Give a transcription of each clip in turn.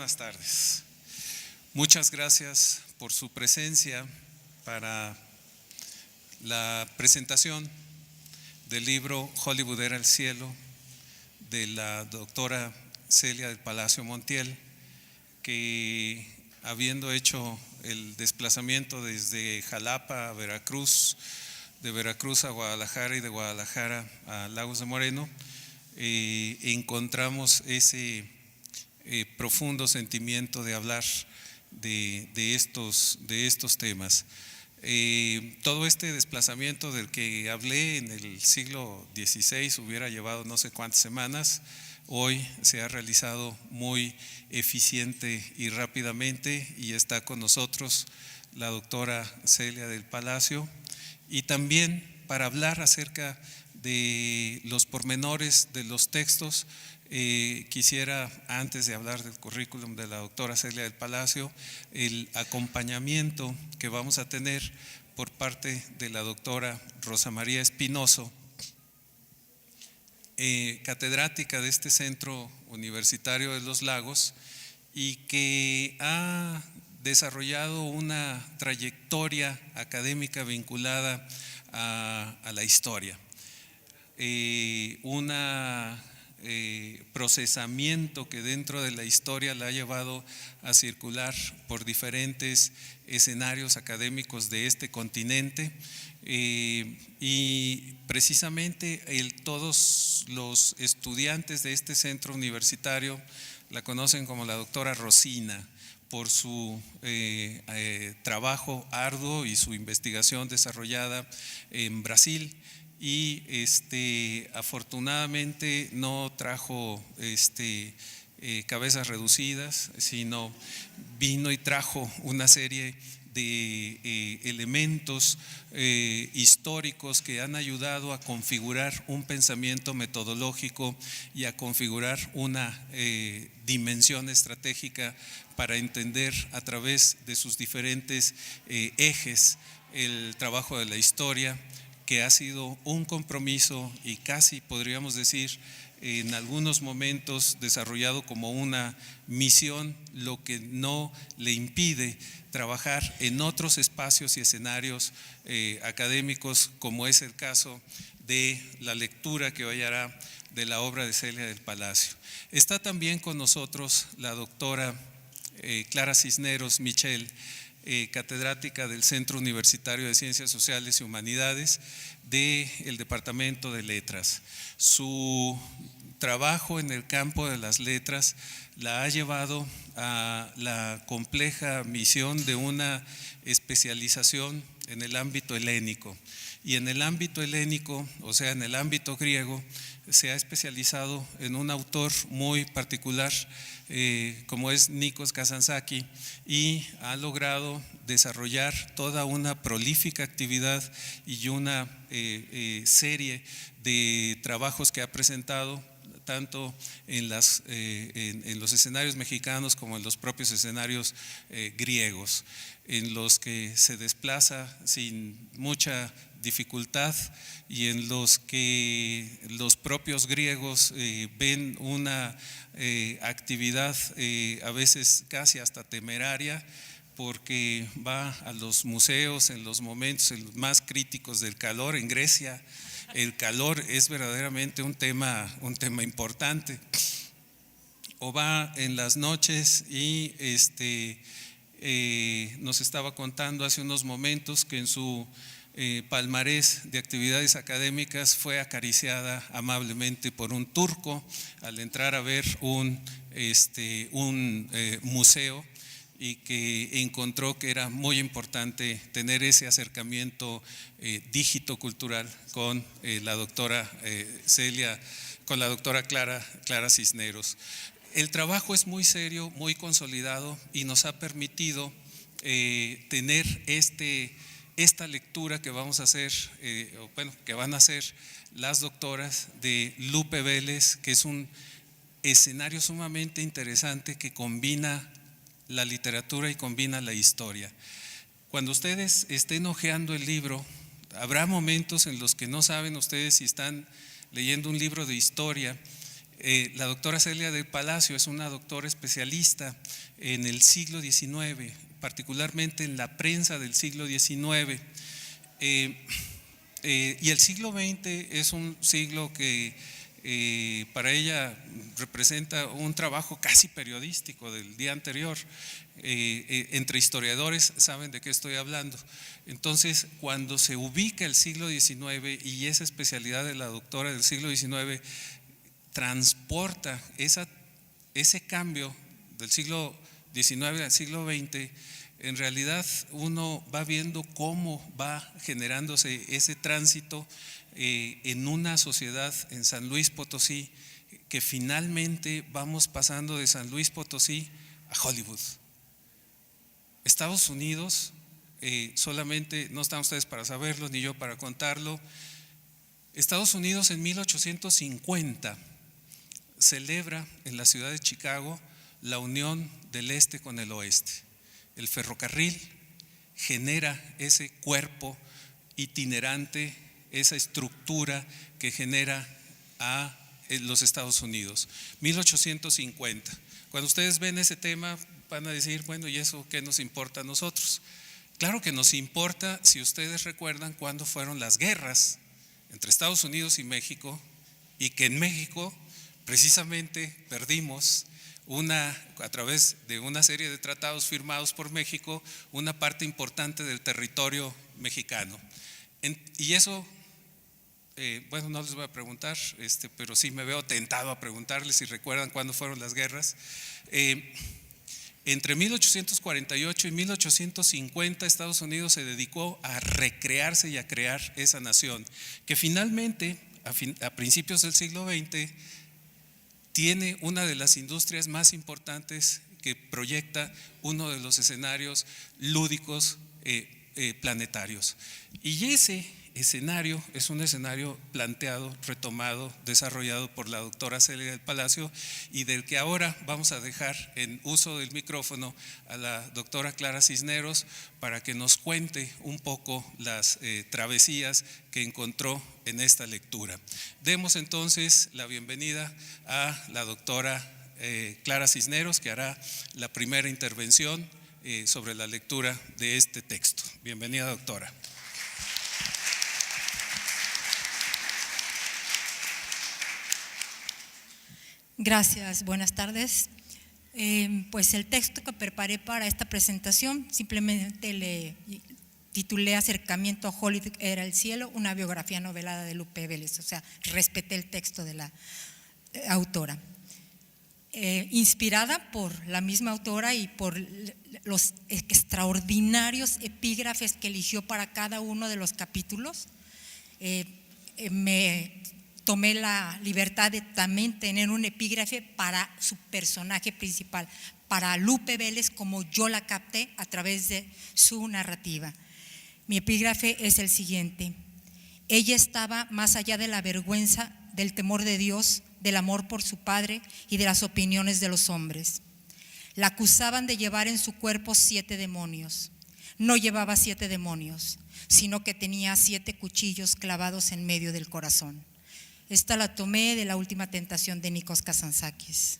buenas tardes. Muchas gracias por su presencia para la presentación del libro Hollywood era el cielo de la doctora Celia del Palacio Montiel, que habiendo hecho el desplazamiento desde Jalapa a Veracruz, de Veracruz a Guadalajara y de Guadalajara a Lagos de Moreno, encontramos ese profundo sentimiento de hablar de estos temas. Todo este desplazamiento del que hablé en el siglo XVI hubiera llevado no sé cuántas semanas. Hoy se ha realizado muy eficiente y rápidamente, y está con nosotros la doctora Celia del Palacio, y también para hablar acerca de los pormenores de los textos. Quisiera, antes de hablar del currículum de la doctora Celia del Palacio, el acompañamiento que vamos a tener por parte de la doctora Rosa María Espinoso, catedrática de este Centro Universitario de los Lagos, y que ha desarrollado una trayectoria académica vinculada a la historia, procesamiento que dentro de la historia la ha llevado a circular por diferentes escenarios académicos de este continente, y precisamente todos los estudiantes de este centro universitario la conocen como la doctora Rosina por su trabajo arduo y su investigación desarrollada en Brasil. Y afortunadamente no trajo cabezas reducidas, sino vino y trajo una serie de elementos históricos que han ayudado a configurar un pensamiento metodológico y a configurar una dimensión estratégica para entender a través de sus diferentes ejes el trabajo de la historia, que ha sido un compromiso y casi podríamos decir en algunos momentos desarrollado como una misión, lo que no le impide trabajar en otros espacios y escenarios académicos, como es el caso de la lectura que hoy hará de la obra de Celia del Palacio. Está también con nosotros la doctora Clara Cisneros Michel, catedrática del Centro Universitario de Ciencias Sociales y Humanidades del Departamento de Letras. Su trabajo en el campo de las letras la ha llevado a la compleja misión de una especialización en el ámbito helénico, y en el ámbito helénico, o sea, en el ámbito griego, se ha especializado en un autor muy particular como es Nikos Kazantzakis, y ha logrado desarrollar toda una prolífica actividad y una serie de trabajos que ha presentado tanto en los escenarios mexicanos como en los propios escenarios griegos, en los que se desplaza sin mucha dificultad y en los que los propios griegos ven una actividad a veces casi hasta temeraria, porque va a los museos en los momentos más críticos del calor. En Grecia el calor es verdaderamente un tema importante, o va en las noches y nos estaba contando hace unos momentos que en su palmarés de actividades académicas fue acariciada amablemente por un turco al entrar a ver un museo, y que encontró que era muy importante tener ese acercamiento dígito-cultural con la doctora Celia, con la doctora Clara Cisneros. El trabajo es muy serio, muy consolidado, y nos ha permitido tener esta lectura que vamos a hacer, que van a hacer las doctoras, de Lupe Vélez, que es un escenario sumamente interesante que combina la literatura y combina la historia. Cuando ustedes estén hojeando el libro, habrá momentos en los que no saben ustedes si están leyendo un libro de historia La doctora Celia del Palacio es una doctora especialista en el siglo XIX, particularmente en la prensa del siglo XIX. Y el siglo XX es un siglo que para ella representa un trabajo casi periodístico del día anterior. Entre historiadores saben de qué estoy hablando. Entonces, cuando se ubica el siglo XIX y esa especialidad de la doctora del siglo XIX transporta ese cambio del siglo XIX al siglo XX, en realidad uno va viendo cómo va generándose ese tránsito en una sociedad en San Luis Potosí, que finalmente vamos pasando de San Luis Potosí a Hollywood. Estados Unidos, solamente, no están ustedes para saberlo ni yo para contarlo, Estados Unidos en 1850 celebra en la ciudad de Chicago la unión del este con el oeste. El ferrocarril genera ese cuerpo itinerante, esa estructura que genera a los Estados Unidos. 1850. Cuando ustedes ven ese tema van a decir, bueno, ¿y eso qué nos importa a nosotros? Claro que nos importa si ustedes recuerdan cuándo fueron las guerras entre Estados Unidos y México, y que en México precisamente perdimos a través de una serie de tratados firmados por México, una parte importante del territorio mexicano. Y eso, bueno, no les voy a preguntar, pero sí me veo tentado a preguntarles si recuerdan cuándo fueron las guerras. Entre 1848 y 1850 Estados Unidos se dedicó a recrearse y a crear esa nación, que finalmente a principios del siglo XX tiene una de las industrias más importantes que proyecta uno de los escenarios lúdicos planetarios. Y ese escenario es un escenario planteado, retomado, desarrollado por la doctora Celia del Palacio, y del que ahora vamos a dejar en uso del micrófono a la doctora Clara Cisneros para que nos cuente un poco las travesías que encontró en esta lectura. Demos entonces la bienvenida a la doctora Clara Cisneros, que hará la primera intervención sobre la lectura de este texto. Bienvenida, doctora. Gracias, buenas tardes. Pues el texto que preparé para esta presentación simplemente le titulé Acercamiento a Hollywood era el cielo, una biografía novelada de Lupe Vélez, o sea, respeté el texto de la autora. Inspirada por la misma autora y por los extraordinarios epígrafes que eligió para cada uno de los capítulos, me tomé la libertad de también tener un epígrafe para su personaje principal, para Lupe Vélez, como yo la capté a través de su narrativa. Mi epígrafe es el siguiente: ella estaba más allá de la vergüenza, del temor de Dios, del amor por su padre y de las opiniones de los hombres. La acusaban de llevar en su cuerpo 7 demonios. No llevaba 7 demonios, sino que tenía 7 cuchillos clavados en medio del corazón. Esta la tomé de La última tentación de Nikos Kazantzakis.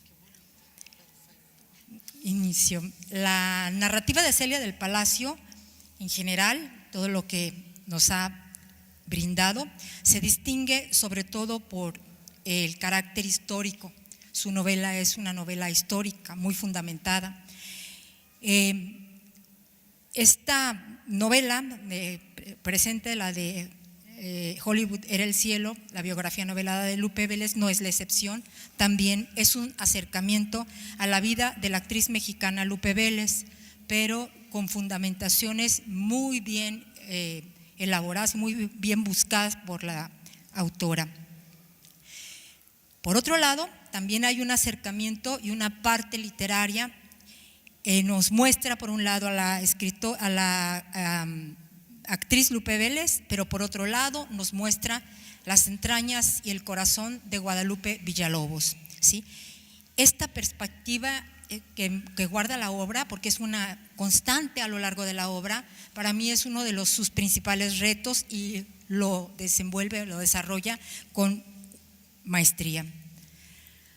Inicio. La narrativa de Celia del Palacio, en general, todo lo que nos ha brindado, se distingue sobre todo por el carácter histórico. Su novela es una novela histórica, muy fundamentada. Esta novela presente, la de Hollywood era el cielo, la biografía novelada de Lupe Vélez, no es la excepción. También es un acercamiento a la vida de la actriz mexicana Lupe Vélez, pero con fundamentaciones muy bien elaboradas, muy bien buscadas por la autora. Por otro lado, también hay un acercamiento y una parte literaria. Nos muestra por un lado a la actriz Lupe Vélez, pero por otro lado nos muestra las entrañas y el corazón de Guadalupe Villalobos, ¿sí? Esta perspectiva que guarda la obra, porque es una constante a lo largo de la obra, para mí es uno de sus principales retos y lo desenvuelve, lo desarrolla con maestría.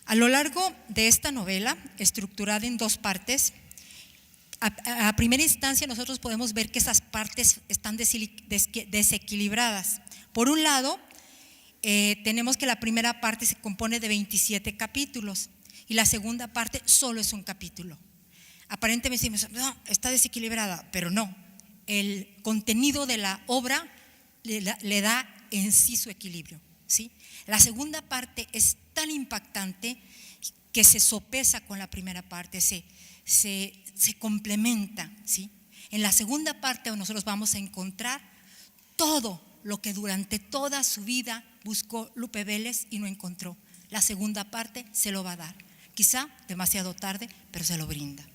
A lo largo de esta novela, estructurada en 2 partes, a primera instancia nosotros podemos ver que esas partes están desequilibradas. Por un lado, tenemos que la primera parte se compone de 27 capítulos y la segunda parte solo es un capítulo. Aparentemente decimos, no, está desequilibrada, pero no. El contenido de la obra le da en sí su equilibrio, ¿sí? La segunda parte es tan impactante que se sopesa con la primera parte, se complementa, ¿sí? En la segunda parte nosotros vamos a encontrar todo lo que durante toda su vida buscó Lupe Vélez y no encontró. La segunda parte se lo va a dar, quizá demasiado tarde, pero se lo brinda.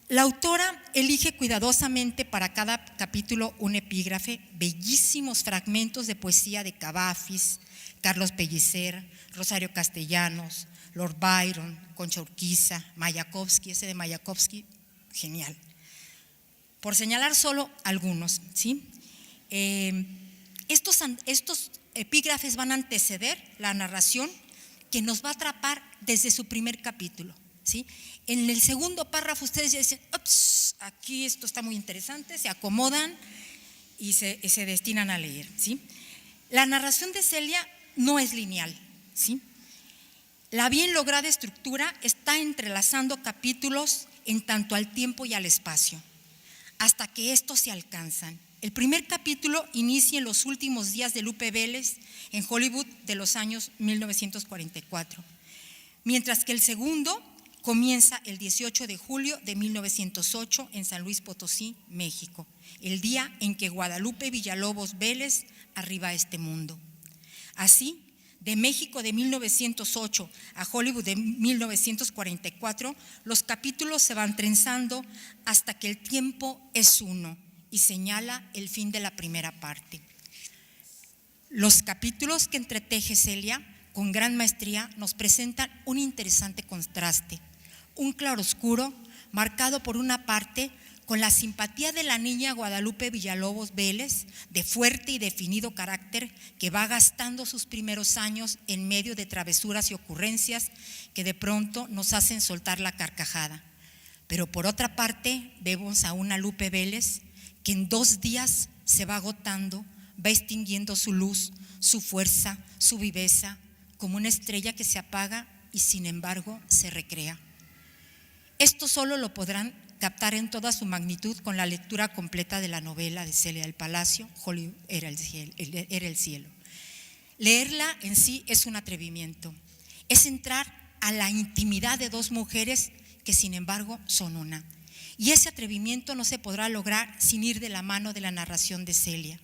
La autora elige cuidadosamente para cada capítulo un epígrafe, bellísimos fragmentos de poesía de Cavafis, Carlos Pellicer, Rosario Castellanos, Lord Byron, Concha Urquiza, Mayakovsky, ese de Mayakovsky, genial. Por señalar solo algunos, ¿sí? Estos epígrafes van a anteceder la narración que nos va a atrapar desde su primer capítulo, ¿sí? En el segundo párrafo ustedes ya dicen, ups, aquí esto está muy interesante, se acomodan y se destinan a leer, ¿sí? La narración de Celia no es lineal, ¿sí? La bien lograda estructura está entrelazando capítulos en tanto al tiempo y al espacio, hasta que estos se alcanzan. El primer capítulo inicia en los últimos días de Lupe Vélez en Hollywood de los años 1944, mientras que el segundo comienza el 18 de julio de 1908 en San Luis Potosí, México, el día en que Guadalupe Villalobos Vélez arriba a este mundo. Así, de México de 1908 a Hollywood de 1944, los capítulos se van trenzando hasta que el tiempo es uno y señala el fin de la primera parte. Los capítulos que entreteje Celia con gran maestría nos presentan un interesante contraste, un claroscuro marcado por una parte con la simpatía de la niña Guadalupe Villalobos Vélez, de fuerte y definido carácter, que va gastando sus primeros años en medio de travesuras y ocurrencias que de pronto nos hacen soltar la carcajada. Pero por otra parte vemos a una Lupe Vélez que en 2 días se va agotando, va extinguiendo su luz, su fuerza, su viveza, como una estrella que se apaga y sin embargo se recrea. Esto solo lo podrán captar en toda su magnitud con la lectura completa de la novela de Celia del Palacio, Hollywood era el cielo. Leerla en sí es un atrevimiento, es entrar a la intimidad de 2 mujeres que sin embargo son una. Y ese atrevimiento no se podrá lograr sin ir de la mano de la narración de Celia,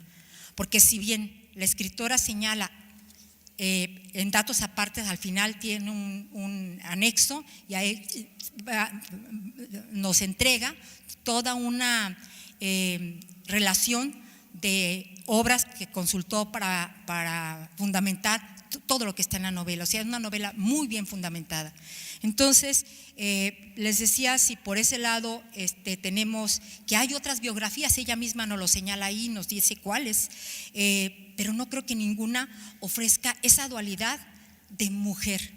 porque si bien la escritora señala en datos apartes, al final tiene un anexo y ahí nos entrega toda una relación de obras que consultó para fundamentar todo lo que está en la novela. O sea, es una novela muy bien fundamentada. Entonces, les decía, si por ese lado tenemos que hay otras biografías, ella misma nos lo señala ahí, nos dice cuáles, pero no creo que ninguna ofrezca esa dualidad de mujer,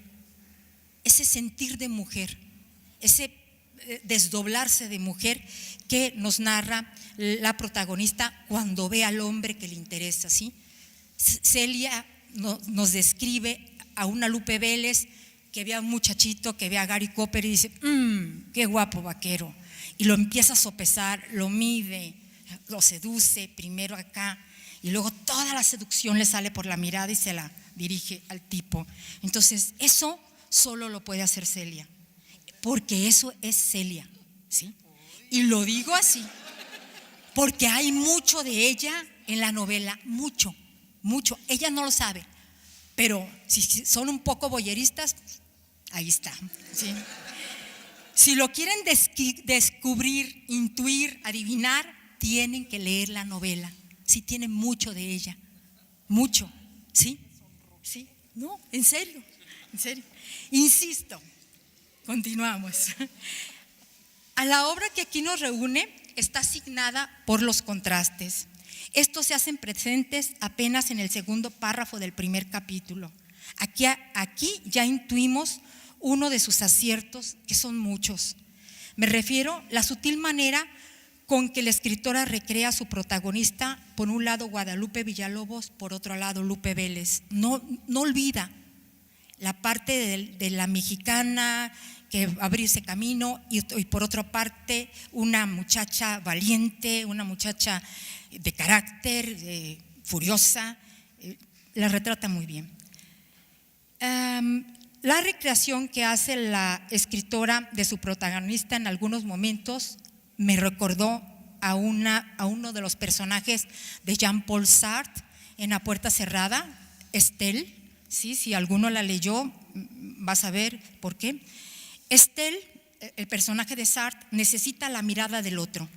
ese sentir de mujer, ese desdoblarse de mujer que nos narra la protagonista cuando ve al hombre que le interesa, ¿sí? Celia nos describe a una Lupe Vélez que ve a un muchachito, que ve a Gary Cooper y dice, qué guapo vaquero, y lo empieza a sopesar, lo mide, lo seduce primero acá y luego toda la seducción le sale por la mirada y se la dirige al tipo. Entonces eso solo lo puede hacer Celia, porque eso es Celia, ¿sí? Y lo digo así porque hay mucho de ella en la novela, mucho, ella no lo sabe, pero si son un poco voyeristas, ahí está, ¿sí? Si lo quieren descubrir, intuir, adivinar, tienen que leer la novela. Sí, tiene mucho de ella, mucho, ¿sí? Sí, no, en serio. Insisto, continuamos. A la obra que aquí nos reúne está asignada por los contrastes. Estos se hacen presentes apenas en el segundo párrafo del primer capítulo. Aquí ya intuimos uno de sus aciertos, que son muchos. Me refiero a la sutil manera con que la escritora recrea a su protagonista, por un lado Guadalupe Villalobos, por otro lado Lupe Vélez. No olvida la parte de la mexicana que abrirse camino y por otra parte una muchacha valiente, una muchacha de carácter, furiosa, la retrata muy bien. La recreación que hace la escritora de su protagonista en algunos momentos me recordó a uno de los personajes de Jean-Paul Sartre en La puerta cerrada, Estelle. ¿Sí? Si alguno la leyó, vas a ver por qué. Estelle, el personaje de Sartre, necesita la mirada del otro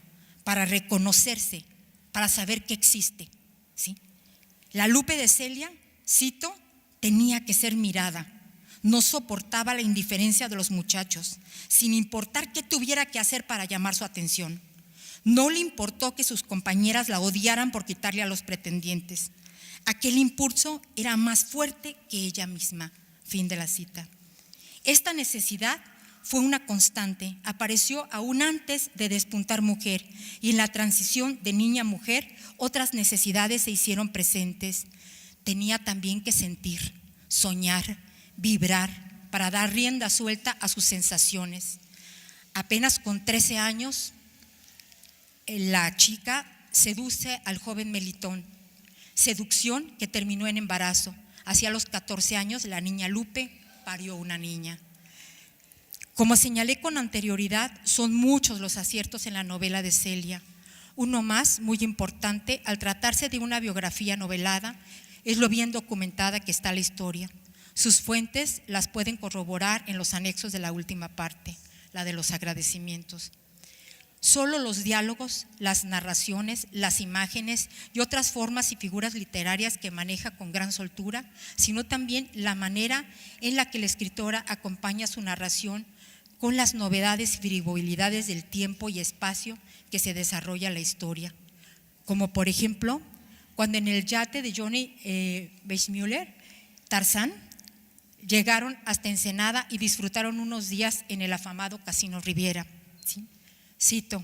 para reconocerse, para saber que existe. ¿Sí? La Lupe de Celia, cito, tenía que ser mirada. No soportaba la indiferencia de los muchachos, sin importar qué tuviera que hacer para llamar su atención. No le importó que sus compañeras la odiaran por quitarle a los pretendientes. Aquel impulso era más fuerte que ella misma. Fin de la cita. Esta necesidad fue una constante, apareció aún antes de despuntar mujer, y en la transición de niña a mujer otras necesidades se hicieron presentes. Tenía también que sentir, soñar, vibrar para dar rienda suelta a sus sensaciones. Apenas con 13 años, la chica seduce al joven Melitón, seducción que terminó en embarazo. Hacia los 14 años, la niña Lupe parió una niña. Como señalé con anterioridad, son muchos los aciertos en la novela de Celia. Uno más, muy importante, al tratarse de una biografía novelada, es lo bien documentada que está la historia. Sus fuentes las pueden corroborar en los anexos de la última parte, la de los agradecimientos. Solo los diálogos, las narraciones, las imágenes y otras formas y figuras literarias que maneja con gran soltura, sino también la manera en la que la escritora acompaña su narración con las novedades y frivolidades del tiempo y espacio que se desarrolla la historia. Como por ejemplo, cuando en el yate de Johnny Weissmuller, Tarzán, llegaron hasta Ensenada y disfrutaron unos días en el afamado Casino Riviera. ¿Sí? Cito: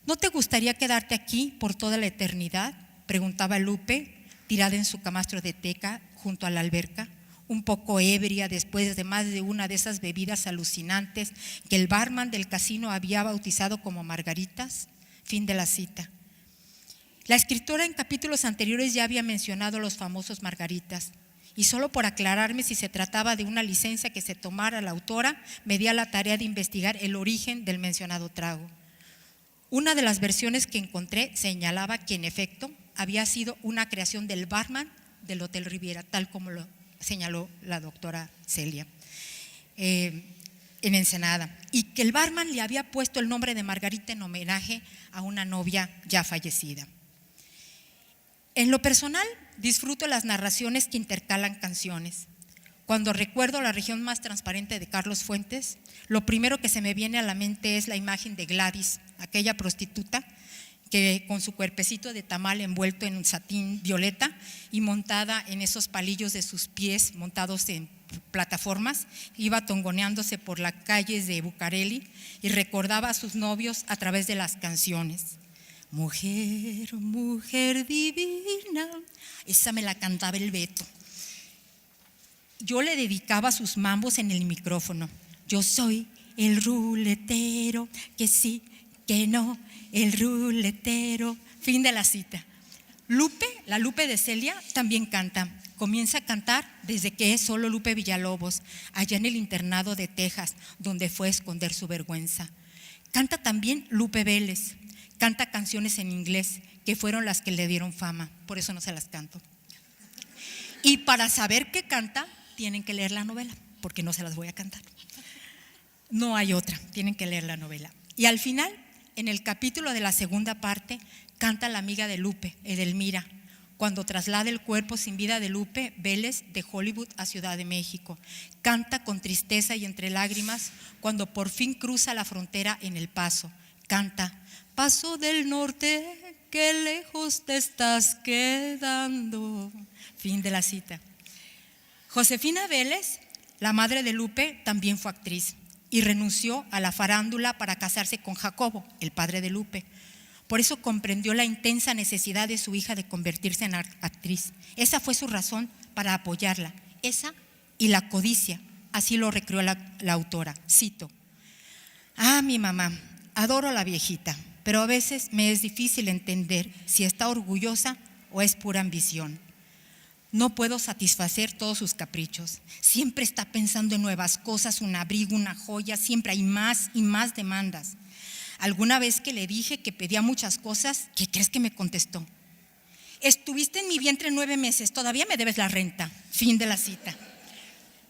¿no te gustaría quedarte aquí por toda la eternidad?, preguntaba Lupe, tirada en su camastro de teca junto a la alberca, un poco ebria después de más de una de esas bebidas alucinantes que el barman del casino había bautizado como margaritas. Fin de la cita. La escritora en capítulos anteriores ya había mencionado los famosos margaritas, y solo por aclararme si se trataba de una licencia que se tomara la autora, me di a la tarea de investigar el origen del mencionado trago. Una de las versiones que encontré señalaba que en efecto había sido una creación del barman del Hotel Riviera, tal como lo señaló la doctora Celia, en Ensenada, y que el barman le había puesto el nombre de Margarita en homenaje a una novia ya fallecida. En lo personal, disfruto las narraciones que intercalan canciones. Cuando recuerdo La región más transparente de Carlos Fuentes, lo primero que se me viene a la mente es la imagen de Gladys, aquella prostituta que con su cuerpecito de tamal envuelto en un satín violeta y montada en esos palillos de sus pies montados en plataformas, iba tongoneándose por las calles de Bucareli y recordaba a sus novios a través de las canciones. Mujer, mujer divina, esa me la cantaba el Beto. Yo le dedicaba sus mambos en el micrófono. Yo soy el ruletero, que sí, que no, el ruletero. Fin de la cita. Lupe, la Lupe de Celia, también canta. Comienza a cantar desde que es solo Lupe Villalobos, allá en el internado de Texas, donde fue a esconder su vergüenza. Canta también Lupe Vélez. Canta canciones en inglés que fueron las que le dieron fama, por eso no se las canto. Y para saber qué canta, tienen que leer la novela, porque no se las voy a cantar. No hay otra, tienen que leer la novela. Y al final, en el capítulo de la segunda parte, canta la amiga de Lupe, Edelmira, cuando traslada el cuerpo sin vida de Lupe Vélez de Hollywood a Ciudad de México. Canta con tristeza y entre lágrimas cuando por fin cruza la frontera en El Paso. Canta: Paso del norte, qué lejos te estás quedando. Fin de la cita. Josefina Vélez, la madre de Lupe, también fue actriz y renunció a la farándula para casarse con Jacobo, el padre de Lupe. Por eso comprendió la intensa necesidad de su hija de convertirse en actriz. Esa fue su razón para apoyarla, esa y la codicia. Así lo recreó la autora. Cito: mi mamá, adoro a la viejita, pero a veces me es difícil entender si está orgullosa o es pura ambición. No puedo satisfacer todos sus caprichos. Siempre está pensando en nuevas cosas, un abrigo, una joya, siempre hay más y más demandas. Alguna vez que le dije que pedía muchas cosas, ¿qué crees que me contestó? Estuviste en mi vientre 9 meses, todavía me debes la renta. Fin de la cita.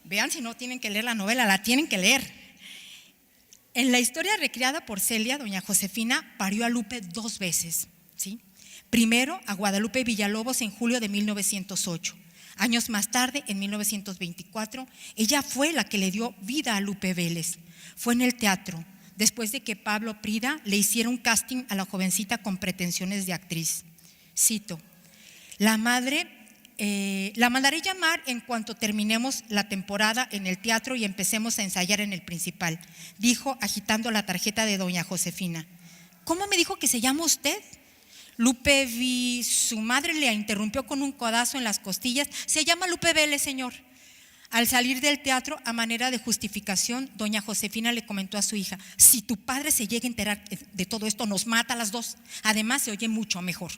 Vean, si no tienen que leer la novela, la tienen que leer. En la historia recreada por Celia, doña Josefina parió a Lupe 2 veces, ¿sí? Primero a Guadalupe Villalobos en julio de 1908. Años más tarde, en 1924, ella fue la que le dio vida a Lupe Vélez. Fue en el teatro, después de que Pablo Prida le hiciera un casting a la jovencita con pretensiones de actriz. Cito: la mandaré llamar en cuanto terminemos la temporada en el teatro y empecemos a ensayar en el principal, dijo agitando la tarjeta de doña Josefina. ¿Cómo me dijo que se llama usted? Lupe su madre le interrumpió con un codazo en las costillas. Se llama Lupe Vélez, señor. Al salir del teatro, a manera de justificación, doña Josefina le comentó a su hija: si tu padre se llega a enterar de todo esto, nos mata a las 2. Además, se oye mucho mejor.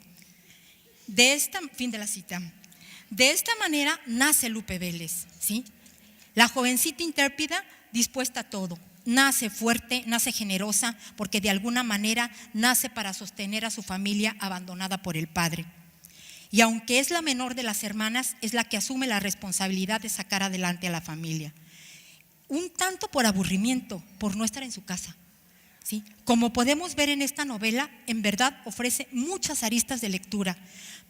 Fin de la cita. De esta manera nace Lupe Vélez, ¿sí? La jovencita intrépida, dispuesta a todo. Nace fuerte, nace generosa, porque de alguna manera nace para sostener a su familia abandonada por el padre. Y aunque es la menor de las hermanas, es la que asume la responsabilidad de sacar adelante a la familia. Un tanto por aburrimiento, por no estar en su casa, ¿sí? Como podemos ver en esta novela, en verdad ofrece muchas aristas de lectura,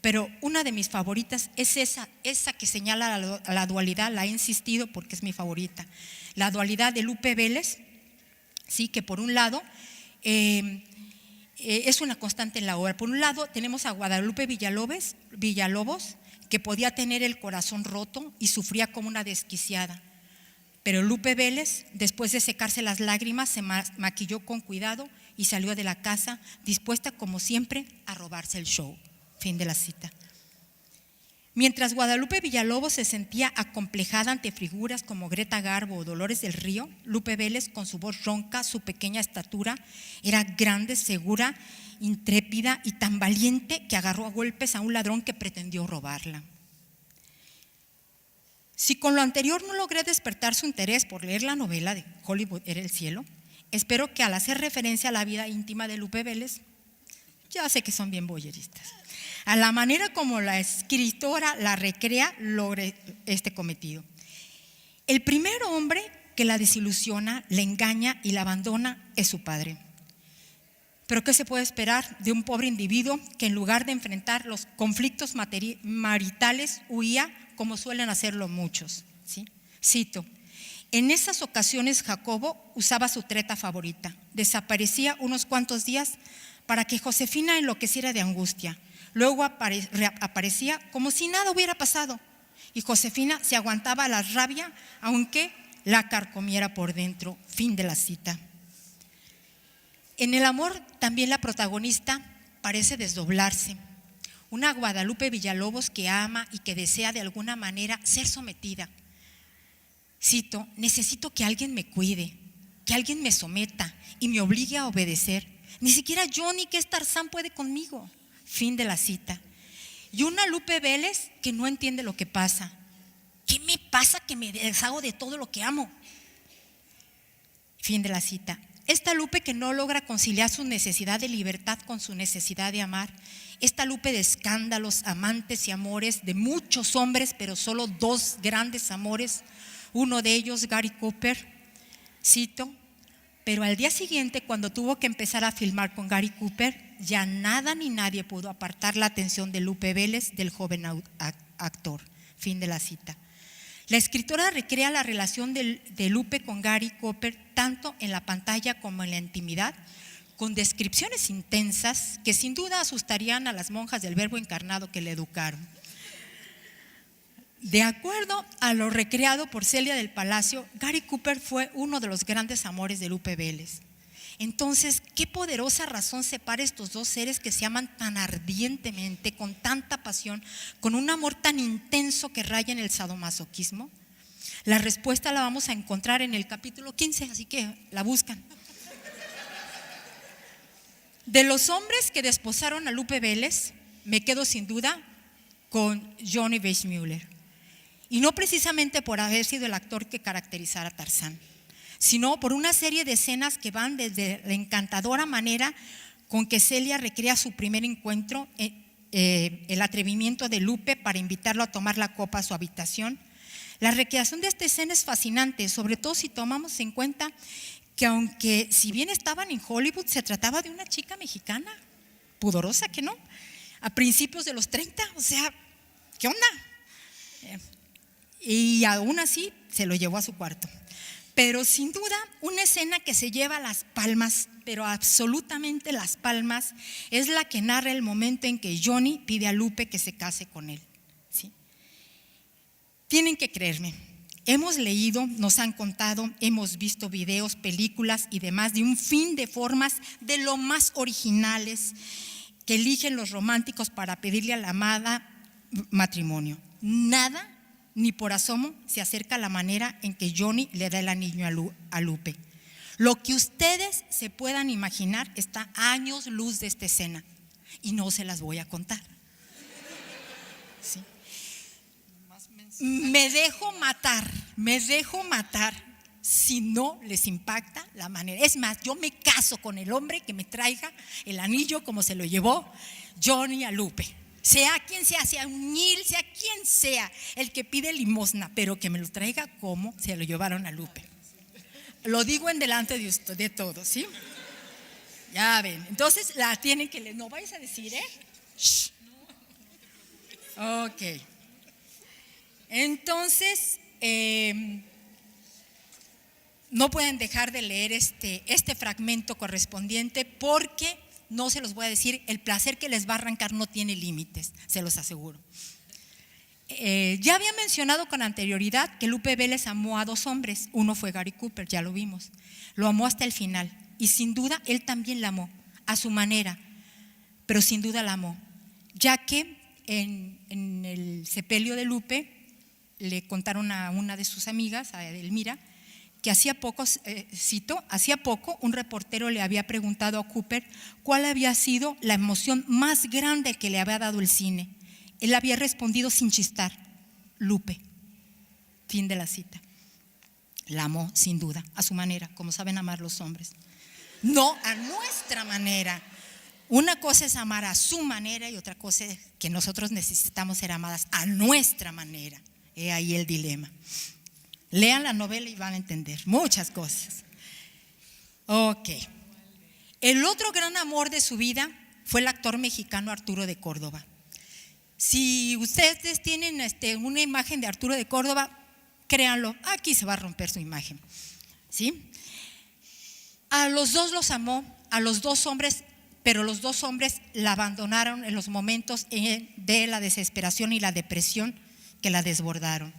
pero una de mis favoritas es esa que señala la dualidad. La he insistido porque es mi favorita. La dualidad de Lupe Vélez, sí, que por un lado es una constante en la obra. Por un lado tenemos a Guadalupe Villalobos, que podía tener el corazón roto y sufría como una desquiciada. Pero Lupe Vélez, después de secarse las lágrimas, se maquilló con cuidado y salió de la casa, dispuesta como siempre a robarse el show. Fin de la cita. Mientras Guadalupe Villalobos se sentía acomplejada ante figuras como Greta Garbo o Dolores del Río, Lupe Vélez, con su voz ronca, su pequeña estatura, era grande, segura, intrépida y tan valiente que agarró a golpes a un ladrón que pretendió robarla. Si con lo anterior no logré despertar su interés por leer la novela de Hollywood era el cielo, espero que al hacer referencia a la vida íntima de Lupe Vélez, ya sé que son bien voyeristas, a la manera como la escritora la recrea, logre este cometido. El primer hombre que la desilusiona, la engaña y la abandona es su padre. Pero ¿qué se puede esperar de un pobre individuo que en lugar de enfrentar los conflictos maritales huía como suelen hacerlo muchos? ¿Sí? Cito: en esas ocasiones Jacobo usaba su treta favorita. Desaparecía unos cuantos días para que Josefina enloqueciera de angustia. Luego aparecía como si nada hubiera pasado y Josefina se aguantaba la rabia aunque la carcomiera por dentro. Fin de la cita. En el amor también la protagonista parece desdoblarse. Una Guadalupe Villalobos que ama y que desea de alguna manera ser sometida. Cito: necesito que alguien me cuide, que alguien me someta y me obligue a obedecer. Ni siquiera Johnny, que es Tarzán, puede conmigo. Fin de la cita. Y una Lupe Vélez que no entiende lo que pasa. ¿Qué me pasa que me deshago de todo lo que amo? Fin de la cita. Esta Lupe que no logra conciliar su necesidad de libertad con su necesidad de amar. Esta Lupe de escándalos, amantes y amores de muchos hombres, pero solo 2 grandes amores. Uno de ellos, Gary Cooper. Cito: pero al día siguiente, cuando tuvo que empezar a filmar con Gary Cooper, ya nada ni nadie pudo apartar la atención de Lupe Vélez del joven actor. Fin de la cita. La escritora recrea la relación de Lupe con Gary Cooper tanto en la pantalla como en la intimidad, con descripciones intensas que sin duda asustarían a las monjas del Verbo encarnado que le educaron. De acuerdo a lo recreado por Celia del Palacio, Gary Cooper fue uno de los grandes amores de Lupe Vélez. Entonces, qué poderosa razón separa estos dos seres que se aman tan ardientemente, con tanta pasión, con un amor tan intenso que raya en el sadomasoquismo. La respuesta la vamos a encontrar en el capítulo 15, así que la buscan. De los hombres que desposaron a Lupe Vélez, me quedo sin duda con Johnny Weissmuller. Y no precisamente por haber sido el actor que caracterizara a Tarzán, sino por una serie de escenas que van desde la encantadora manera con que Celia recrea su primer encuentro, el atrevimiento de Lupe para invitarlo a tomar la copa a su habitación. La recreación de esta escena es fascinante, sobre todo si tomamos en cuenta que aunque si bien estaban en Hollywood, se trataba de una chica mexicana, pudorosa que no, a principios de los 30, o sea, ¿qué onda? Y aún así se lo llevó a su cuarto. Pero sin duda, una escena que se lleva las palmas, pero absolutamente las palmas, es la que narra el momento en que Johnny pide a Lupe que se case con él, ¿sí? Tienen que creerme, hemos leído, nos han contado, hemos visto videos, películas y demás de un fin de formas de lo más originales que eligen los románticos para pedirle a la amada matrimonio. Nada ni por asomo se acerca a la manera en que Johnny le da el anillo a Lupe. Lo que ustedes se puedan imaginar está a años luz de esta escena y no se las voy a contar. ¿Sí? Me dejo matar si no les impacta la manera. Es más, yo me caso con el hombre que me traiga el anillo como se lo llevó Johnny a Lupe. Sea quien sea un Nil, sea quien sea el que pide limosna, pero que me lo traiga como se lo llevaron a Lupe. Lo digo en delante de todos, ¿sí? Ya ven, entonces la tienen que leer. No vais a decir, Shh. Ok. Entonces, no pueden dejar de leer este fragmento correspondiente porque no se los voy a decir, el placer que les va a arrancar no tiene límites, se los aseguro. Ya había mencionado con anterioridad que Lupe Vélez amó a dos hombres, uno fue Gary Cooper, ya lo vimos, lo amó hasta el final y sin duda él también la amó a su manera, pero sin duda la amó, ya que en el sepelio de Lupe le contaron a una de sus amigas, a Edelmira, que hacía poco, cito, hacía poco un reportero le había preguntado a Cooper cuál había sido la emoción más grande que le había dado el cine. Él había respondido sin chistar, Lupe. Fin de la cita. La amó sin duda, a su manera, como saben amar los hombres. No a nuestra manera. Una cosa es amar a su manera y otra cosa es que nosotros necesitamos ser amadas a nuestra manera. He ahí el dilema. Lean la novela y van a entender muchas cosas. Ok. El otro gran amor de su vida fue el actor mexicano Arturo de Córdoba. Si ustedes tienen una imagen de Arturo de Córdoba, créanlo, aquí se va a romper su imagen, ¿sí? A los dos los amó, a los dos hombres, pero los dos hombres la abandonaron en los momentos de la desesperación y la depresión que la desbordaron.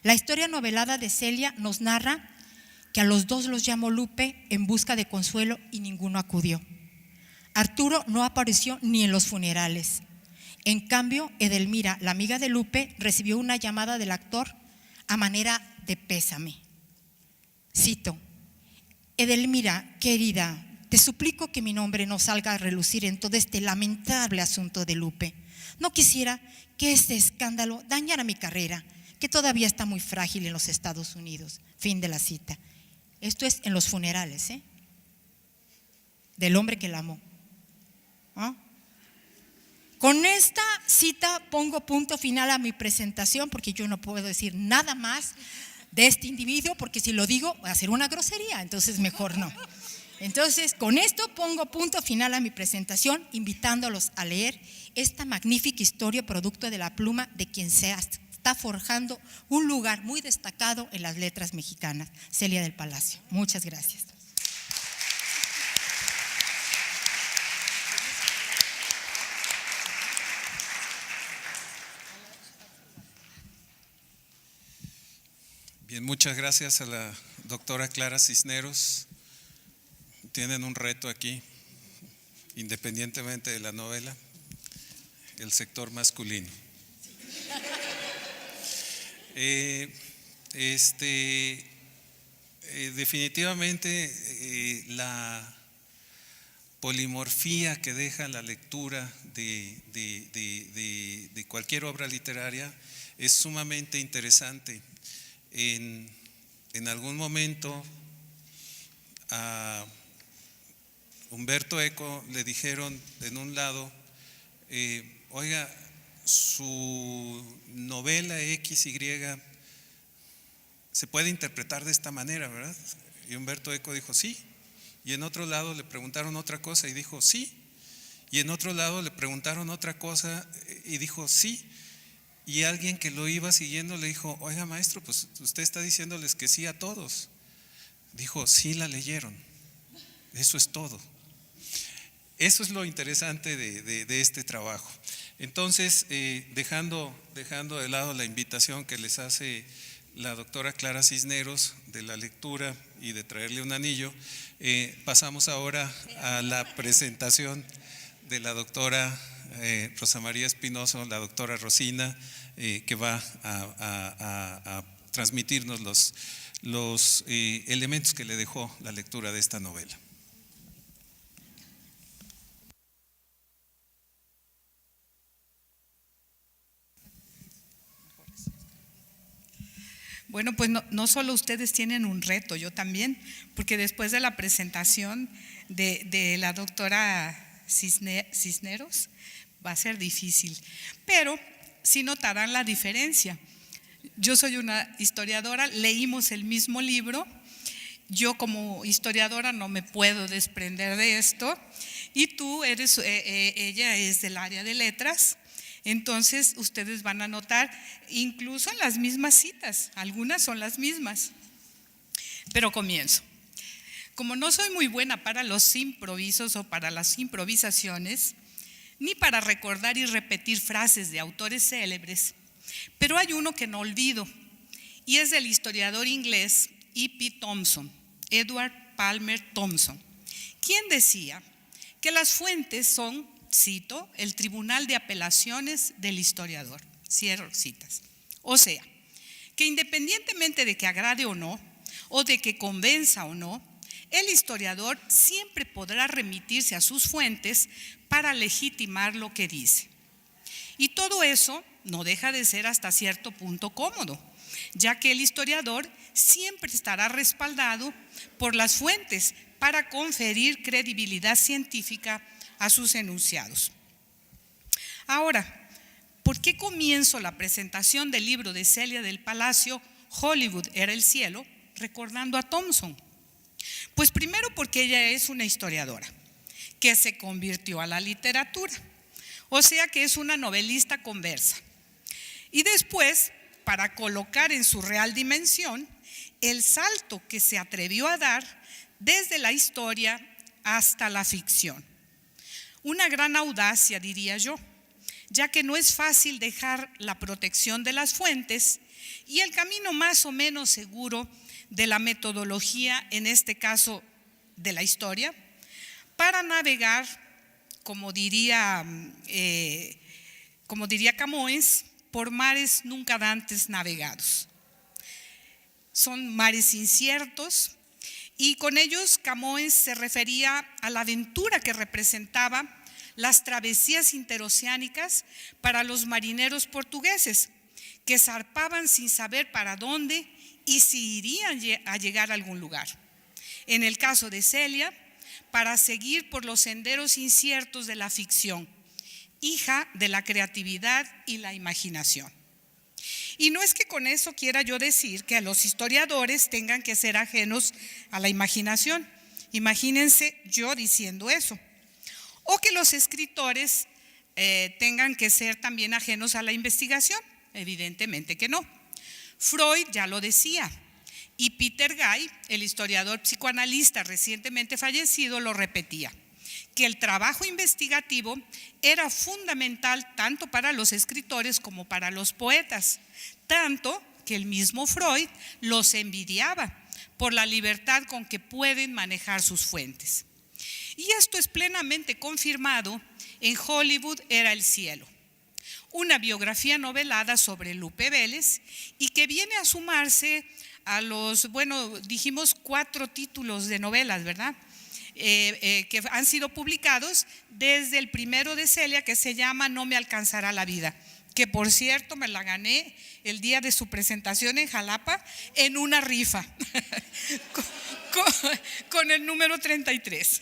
La historia novelada de Celia nos narra que a los dos los llamó Lupe en busca de consuelo y ninguno acudió. Arturo no apareció ni en los funerales. En cambio, Edelmira, la amiga de Lupe, recibió una llamada del actor a manera de pésame. Cito: Edelmira, querida, te suplico que mi nombre no salga a relucir en todo este lamentable asunto de Lupe. No quisiera que este escándalo dañara mi carrera, que todavía está muy frágil en los Estados Unidos. Fin de la cita. Esto es en los funerales, del hombre que la amó. ¿Ah? Con esta cita pongo punto final a mi presentación, porque yo no puedo decir nada más de este individuo, porque si lo digo va a ser una grosería, entonces mejor no. Entonces, con esto pongo punto final a mi presentación, invitándolos a leer esta magnífica historia producto de la pluma de quien se está forjando un lugar muy destacado en las letras mexicanas, Celia del Palacio. Muchas gracias. Bien, muchas gracias a la doctora Clara Cisneros. Tienen un reto aquí, independientemente de la novela, el sector masculino. Definitivamente la polimorfía que deja la lectura de cualquier obra literaria es sumamente interesante. En algún momento a Humberto Eco le dijeron en un lado, oiga, su novela XY se puede interpretar de esta manera, ¿verdad? Y Humberto Eco dijo sí. Y en otro lado le preguntaron otra cosa y dijo sí. Y en otro lado le preguntaron otra cosa y dijo sí. Y alguien que lo iba siguiendo le dijo, oiga maestro, pues usted está diciéndoles que sí a todos. Dijo, sí la leyeron. Eso es todo. Eso es lo interesante de este trabajo. Entonces, dejando de lado la invitación que les hace la doctora Clara Cisneros de la lectura y de traerle un anillo, pasamos ahora a la presentación de la doctora Rosa María Espinoso, la doctora Rosina, que va a transmitirnos los elementos que le dejó la lectura de esta novela. Bueno, pues no solo ustedes tienen un reto, yo también, porque después de la presentación de la doctora Cisneros va a ser difícil, pero sí notarán la diferencia. Yo soy una historiadora, leímos el mismo libro, yo como historiadora no me puedo desprender de esto, y tú ella es del área de letras. Entonces ustedes van a notar incluso las mismas citas, algunas son las mismas. Pero comienzo. Como no soy muy buena para los improvisos o para las improvisaciones, ni para recordar y repetir frases de autores célebres, pero hay uno que no olvido, y es del historiador inglés E.P. Thompson, Edward Palmer Thompson, quien decía que las fuentes son, cito, el tribunal de apelaciones del historiador, cierro citas. O sea, que independientemente de que agrade o no, o de que convenza o no, el historiador siempre podrá remitirse a sus fuentes para legitimar lo que dice. Y todo eso no deja de ser hasta cierto punto cómodo, ya que el historiador siempre estará respaldado por las fuentes para conferir credibilidad científica a sus enunciados. Ahora, ¿por qué comienzo la presentación del libro de Celia del Palacio, Hollywood era el cielo, recordando a Thompson? Pues primero porque ella es una historiadora que se convirtió a la literatura, o sea que es una novelista conversa. Y después, para colocar en su real dimensión el salto que se atrevió a dar desde la historia hasta la ficción. Una gran audacia, diría yo, ya que no es fácil dejar la protección de las fuentes y el camino más o menos seguro de la metodología, en este caso de la historia, para navegar, como diría Camões, por mares nunca antes navegados. Son mares inciertos, y con ellos Camões se refería a la aventura que representaba las travesías interoceánicas para los marineros portugueses, que zarpaban sin saber para dónde y si irían a llegar a algún lugar. En el caso de Celia, para seguir por los senderos inciertos de la ficción, hija de la creatividad y la imaginación. Y no es que con eso quiera yo decir que a los historiadores tengan que ser ajenos a la imaginación. Imagínense yo diciendo eso. O que los escritores tengan que ser también ajenos a la investigación. Evidentemente que no. Freud ya lo decía. Y Peter Guy, el historiador psicoanalista recientemente fallecido, lo repetía, que el trabajo investigativo era fundamental tanto para los escritores como para los poetas, tanto que el mismo Freud los envidiaba por la libertad con que pueden manejar sus fuentes. Y esto es plenamente confirmado en Hollywood era el cielo, una biografía novelada sobre Lupe Vélez y que viene a sumarse a los, dijimos 4 títulos de novelas, ¿verdad? Que han sido publicados desde el primero de Celia, que se llama No me alcanzará la vida, que por cierto me la gané el día de su presentación en Jalapa en una rifa con el número 33.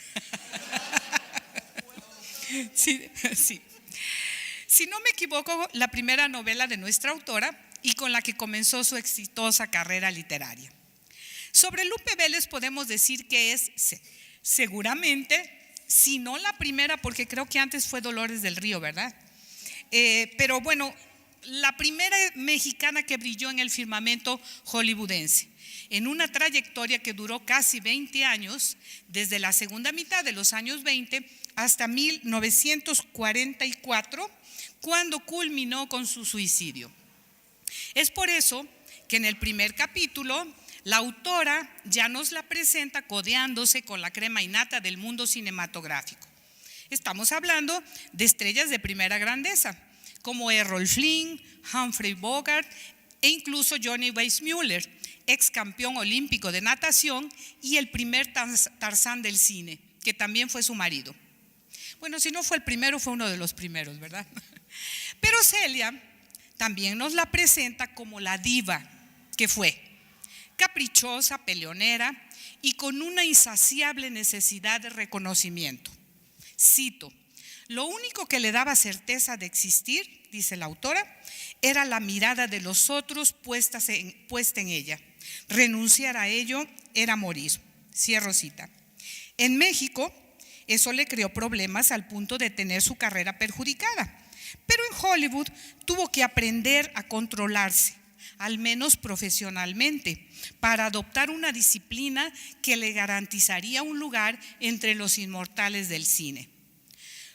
Sí. Si no me equivoco, la primera novela de nuestra autora y con la que comenzó su exitosa carrera literaria. Sobre Lupe Vélez podemos decir que es seguramente, si no la primera, porque creo que antes fue Dolores del Río, ¿verdad? Pero bueno, la primera mexicana que brilló en el firmamento hollywoodense, en una trayectoria que duró casi 20 años, desde la segunda mitad de los años 20 hasta 1944, cuando culminó con su suicidio. Es por eso que en el primer capítulo la autora ya nos la presenta codeándose con la crema innata del mundo cinematográfico. Estamos hablando de estrellas de primera grandeza, como Errol Flynn, Humphrey Bogart e incluso Johnny Weissmuller, ex campeón olímpico de natación y el primer Tarzán del cine, que también fue su marido. Bueno, si no fue el primero, fue uno de los primeros, ¿verdad? Pero Celia también nos la presenta como la diva que fue, caprichosa, peleonera y con una insaciable necesidad de reconocimiento. Cito: lo único que le daba certeza de existir, dice la autora, era la mirada de los otros puesta en ella. Renunciar a ello era morir. Cierro cita. En México, eso le creó problemas al punto de tener su carrera perjudicada. Pero en Hollywood tuvo que aprender a controlarse, al menos profesionalmente, para adoptar una disciplina que le garantizaría un lugar entre los inmortales del cine.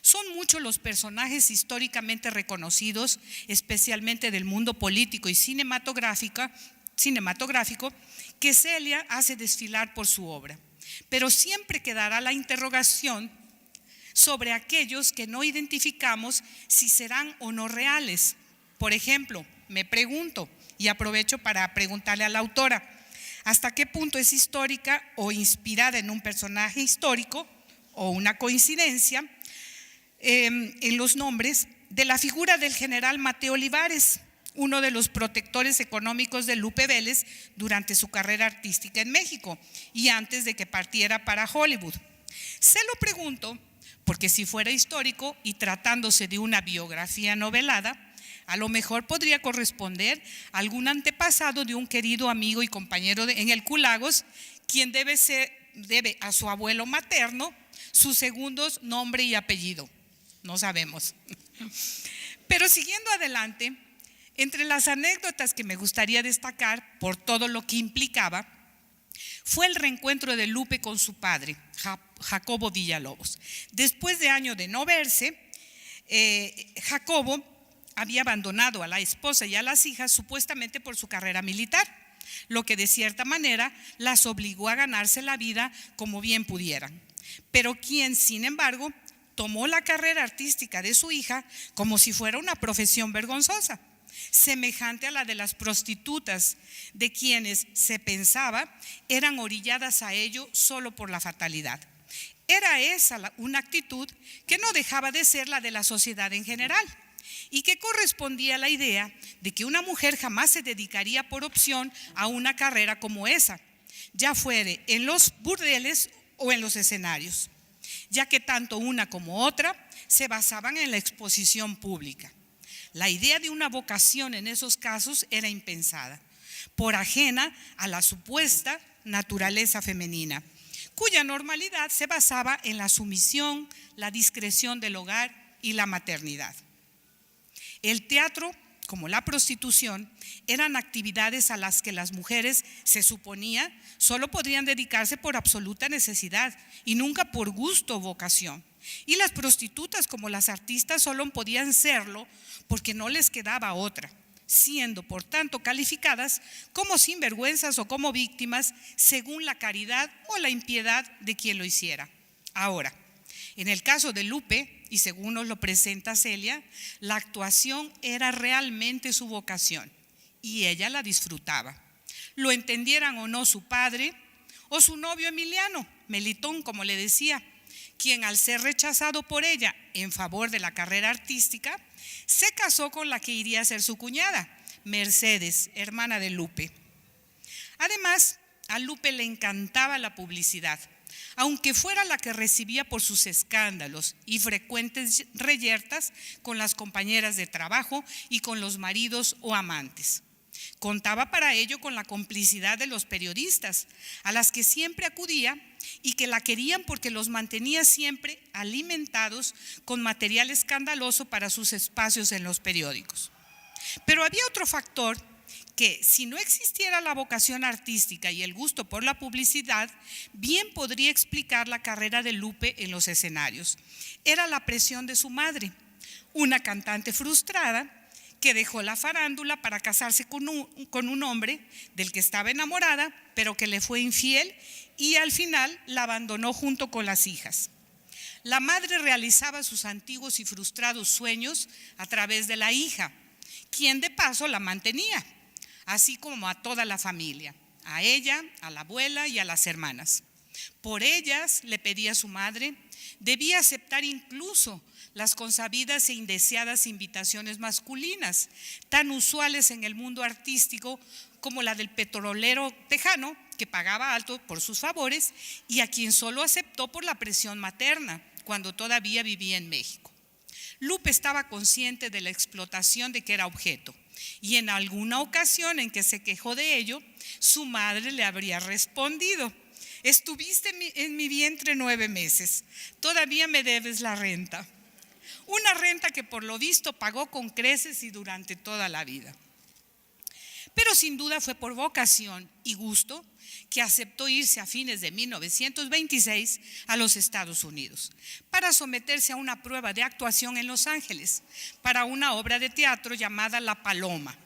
Son muchos los personajes históricamente reconocidos, especialmente del mundo político y cinematográfico, que Celia hace desfilar por su obra. Pero siempre quedará la interrogación sobre aquellos que no identificamos si serán o no reales. Por ejemplo, me pregunto, y aprovecho para preguntarle a la autora, ¿hasta qué punto es histórica o inspirada en un personaje histórico o una coincidencia en los nombres de la figura del general Mateo Olivares, uno de los protectores económicos de Lupe Vélez durante su carrera artística en México y antes de que partiera para Hollywood? Se lo pregunto porque si fuera histórico y tratándose de una biografía novelada, a lo mejor podría corresponder a algún antepasado de un querido amigo y compañero en el Culagos, quien debe a su abuelo materno sus segundos nombre y apellido. No sabemos. Pero siguiendo adelante, entre las anécdotas que me gustaría destacar por todo lo que implicaba, fue el reencuentro de Lupe con su padre, Jacobo Villalobos. Después de años de no verse, Jacobo había abandonado a la esposa y a las hijas supuestamente por su carrera militar, lo que de cierta manera las obligó a ganarse la vida como bien pudieran. Pero quien, sin embargo, tomó la carrera artística de su hija como si fuera una profesión vergonzosa, semejante a la de las prostitutas, de quienes se pensaba eran orilladas a ello solo por la fatalidad. Era esa una actitud que no dejaba de ser la de la sociedad en general y que correspondía a la idea de que una mujer jamás se dedicaría por opción a una carrera como esa, ya fuere en los burdeles o en los escenarios, ya que tanto una como otra se basaban en la exposición pública. La idea de una vocación en esos casos era impensada, por ajena a la supuesta naturaleza femenina, cuya normalidad se basaba en la sumisión, la discreción del hogar y la maternidad. El teatro, como la prostitución, eran actividades a las que las mujeres, se suponía, solo podrían dedicarse por absoluta necesidad y nunca por gusto o vocación. Y las prostitutas, como las artistas, solo podían serlo porque no les quedaba otra, siendo por tanto calificadas como sinvergüenzas o como víctimas según la caridad o la impiedad de quien lo hiciera. Ahora, en el caso de Lupe, y según nos lo presenta Celia, la actuación era realmente su vocación y ella la disfrutaba. Lo entendieran o no su padre o su novio Emiliano, Melitón como le decía, quien al ser rechazado por ella en favor de la carrera artística, se casó con la que iría a ser su cuñada, Mercedes, hermana de Lupe. Además, a Lupe le encantaba la publicidad, aunque fuera la que recibía por sus escándalos y frecuentes reyertas con las compañeras de trabajo y con los maridos o amantes. Contaba para ello con la complicidad de los periodistas, a las que siempre acudía y que la querían porque los mantenía siempre alimentados con material escandaloso para sus espacios en los periódicos. Pero había otro factor que, si no existiera la vocación artística y el gusto por la publicidad, bien podría explicar la carrera de Lupe en los escenarios. Era la presión de su madre, una cantante frustrada que dejó la farándula para casarse con un hombre del que estaba enamorada, pero que le fue infiel y al final la abandonó junto con las hijas. La madre realizaba sus antiguos y frustrados sueños a través de la hija, quien de paso la mantenía, así como a toda la familia, a ella, a la abuela y a las hermanas. Por ellas, le pedía a su madre, debía aceptar incluso las consabidas e indeseadas invitaciones masculinas, tan usuales en el mundo artístico como la del petrolero tejano, que pagaba alto por sus favores y a quien solo aceptó por la presión materna, cuando todavía vivía en México. Lupe estaba consciente de la explotación de que era objeto, y en alguna ocasión en que se quejó de ello, su madre le habría respondido: estuviste en mi vientre 9 meses, todavía me debes la renta. Una renta que por lo visto pagó con creces y durante toda la vida. Pero sin duda fue por vocación y gusto que aceptó irse a fines de 1926 a los Estados Unidos para someterse a una prueba de actuación en Los Ángeles para una obra de teatro llamada La Paloma,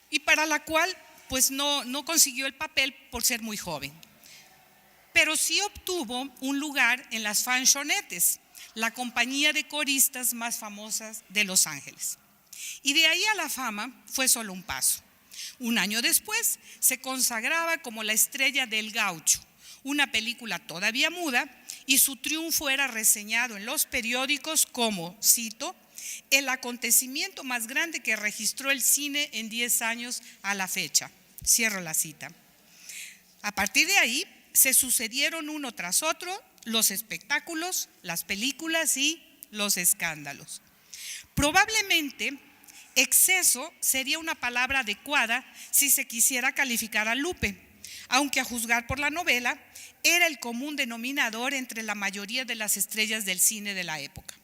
y para la cual pues no consiguió el papel por ser muy joven, pero sí obtuvo un lugar en las Fanchonettes, la compañía de coristas más famosas de Los Ángeles. Y de ahí a la fama fue solo un paso. Un año después se consagraba como la estrella del Gaucho, una película todavía muda, y su triunfo era reseñado en los periódicos como, cito, el acontecimiento más grande que registró el cine en 10 años a la fecha. Cierro la cita. A partir de ahí se sucedieron uno tras otro los espectáculos, las películas y los escándalos. Probablemente exceso sería una palabra adecuada si se quisiera calificar a Lupe, aunque a juzgar por la novela era el común denominador entre la mayoría de las estrellas del cine de la época.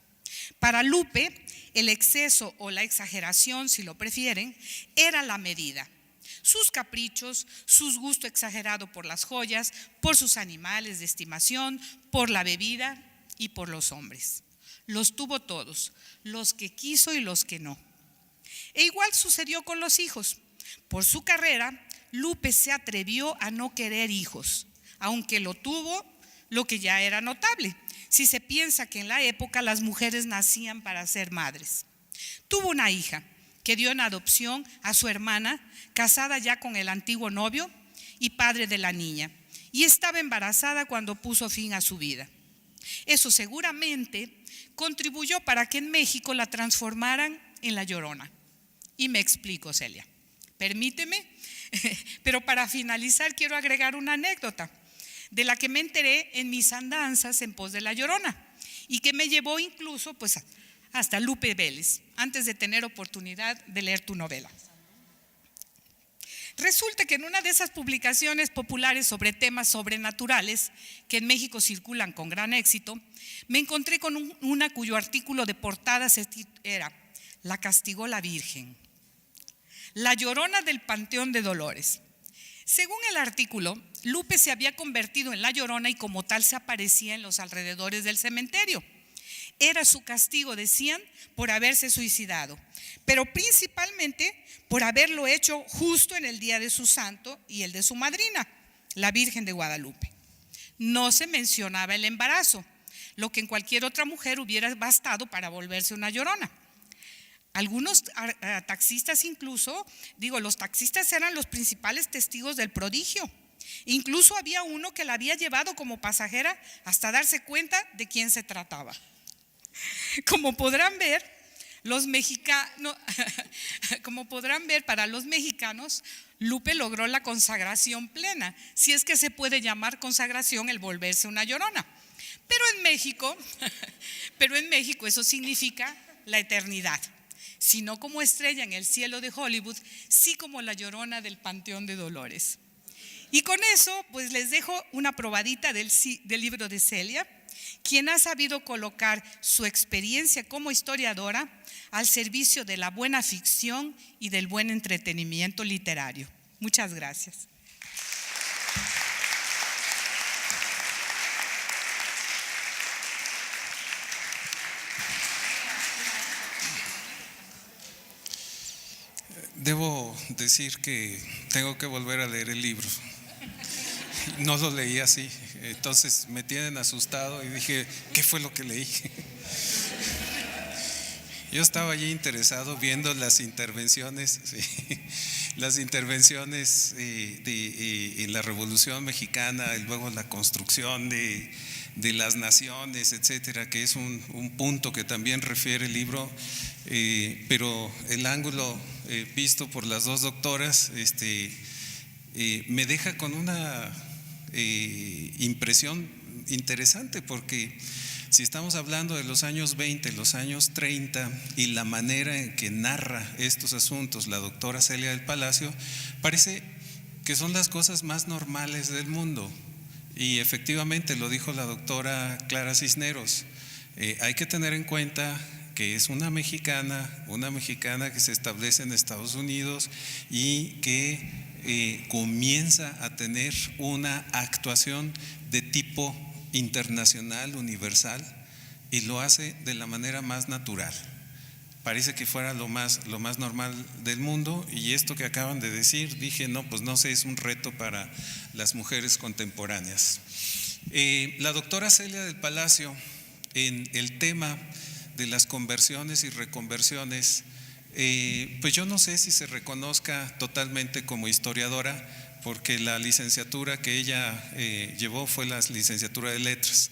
Para Lupe, el exceso o la exageración, si lo prefieren, era la medida. Sus caprichos, su gusto exagerado por las joyas, por sus animales de estimación, por la bebida y por los hombres. Los tuvo todos, los que quiso y los que no. E igual sucedió con los hijos. Por su carrera, Lupe se atrevió a no querer hijos, aunque lo tuvo, lo que ya era notable, si se piensa que en la época las mujeres nacían para ser madres. Tuvo una hija que dio en adopción a su hermana, casada ya con el antiguo novio y padre de la niña, y estaba embarazada cuando puso fin a su vida. Eso seguramente contribuyó para que en México la transformaran en La Llorona. Y me explico, Celia. Permíteme, pero para finalizar quiero agregar una anécdota de la que me enteré en mis andanzas en pos de La Llorona y que me llevó incluso pues hasta Lupe Vélez, antes de tener oportunidad de leer tu novela. Resulta que en una de esas publicaciones populares sobre temas sobrenaturales que en México circulan con gran éxito, me encontré con una cuyo artículo de portada era La castigó la Virgen, La Llorona del Panteón de Dolores. Según el artículo, Lupe se había convertido en La Llorona y como tal se aparecía en los alrededores del cementerio. era su castigo, decían, por haberse suicidado, pero principalmente por haberlo hecho justo en el día de su santo y el de su madrina, la Virgen de Guadalupe. No se mencionaba el embarazo, lo que en cualquier otra mujer hubiera bastado para volverse una llorona. Algunos taxistas incluso, los taxistas eran los principales testigos del prodigio. Incluso había uno que la había llevado como pasajera hasta darse cuenta de quién se trataba. Como podrán ver, para los mexicanos, Lupe logró la consagración plena, si es que se puede llamar consagración el volverse una llorona. Pero en México eso significa la eternidad. Si no como estrella en el cielo de Hollywood, sí como la llorona del Panteón de Dolores. Y con eso, pues les dejo una probadita del libro de Celia, quien ha sabido colocar su experiencia como historiadora al servicio de la buena ficción y del buen entretenimiento literario. Muchas gracias. Debo decir que tengo que volver a leer el libro. No lo leí así, entonces me tienen asustado y dije, ¿qué fue lo que leí? Yo estaba allí interesado viendo las intervenciones, en la Revolución Mexicana, y luego la construcción de las naciones, etcétera, que es un punto que también refiere el libro, pero el ángulo visto por las dos doctoras me deja con una impresión interesante, porque si estamos hablando de los años 20, los años 30 y la manera en que narra estos asuntos la doctora Celia del Palacio, parece que son las cosas más normales del mundo. Y efectivamente lo dijo la doctora Clara Cisneros, hay que tener en cuenta que es una mexicana que se establece en Estados Unidos y que comienza a tener una actuación de tipo internacional, universal, y lo hace de la manera más natural. Parece que fuera lo más normal del mundo, y esto que acaban de decir, dije, no, pues no sé, es un reto para las mujeres contemporáneas. La doctora Celia del Palacio, en el tema de las conversiones y reconversiones, pues yo no sé si se reconozca totalmente como historiadora, porque la licenciatura que ella llevó fue la licenciatura de letras.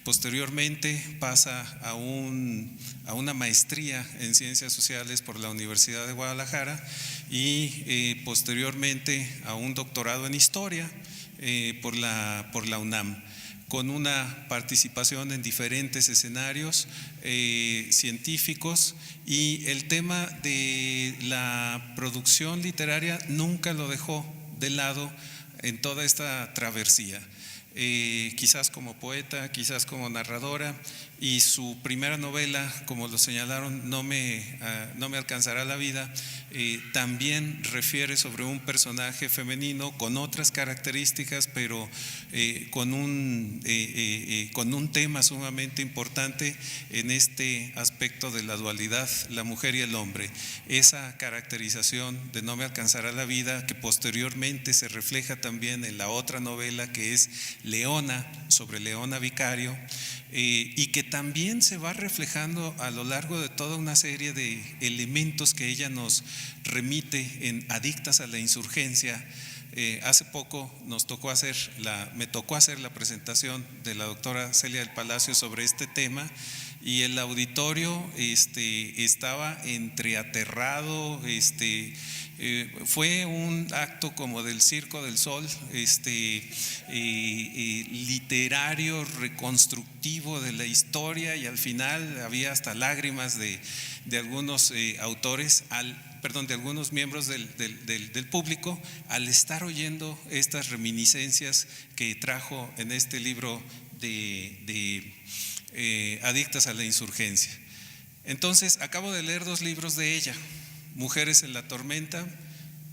Posteriormente pasa a una maestría en ciencias sociales por la Universidad de Guadalajara y posteriormente a un doctorado en historia por la UNAM, con una participación en diferentes escenarios científicos, y el tema de la producción literaria nunca lo dejó de lado en toda esta travesía. Quizás como poeta, quizás como narradora, y su primera novela, como lo señalaron, No me alcanzará la vida, también refiere sobre un personaje femenino con otras características, pero con un tema sumamente importante en este aspecto de la dualidad, la mujer y el hombre. Esa caracterización de No me alcanzará la vida, que posteriormente se refleja también en la otra novela, que es Leona, sobre Leona Vicario, y que también se va reflejando a lo largo de toda una serie de elementos que ella nos remite en Adictas a la Insurgencia. Hace poco me tocó hacer la presentación de la doctora Celia del Palacio sobre este tema, y el auditorio estaba entreaterrado. Fue un acto como del Circo del Sol, literario, reconstructivo de la historia, y al final había hasta lágrimas de algunos autores, de algunos miembros del público, al estar oyendo estas reminiscencias que trajo en este libro de Adictas a la Insurgencia. Entonces, acabo de leer 2 libros de ella, Mujeres en la Tormenta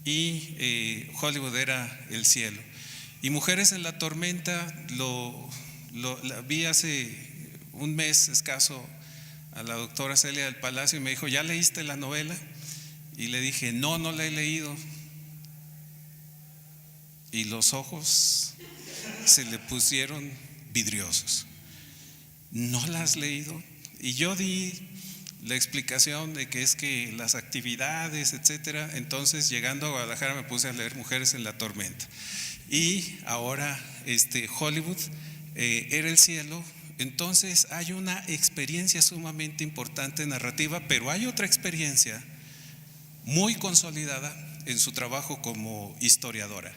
y Hollywood era el cielo. Y Mujeres en la Tormenta la vi hace un mes escaso a la doctora Celia del Palacio y me dijo: ¿ya leíste la novela? Y le dije: no, no la he leído. Y los ojos se le pusieron vidriosos. ¿No la has leído? Y yo di la explicación de que es que las actividades, etcétera. Entonces, llegando a Guadalajara, me puse a leer Mujeres en la Tormenta. Y ahora Hollywood era el cielo. Entonces hay una experiencia sumamente importante narrativa, pero hay otra experiencia muy consolidada en su trabajo como historiadora.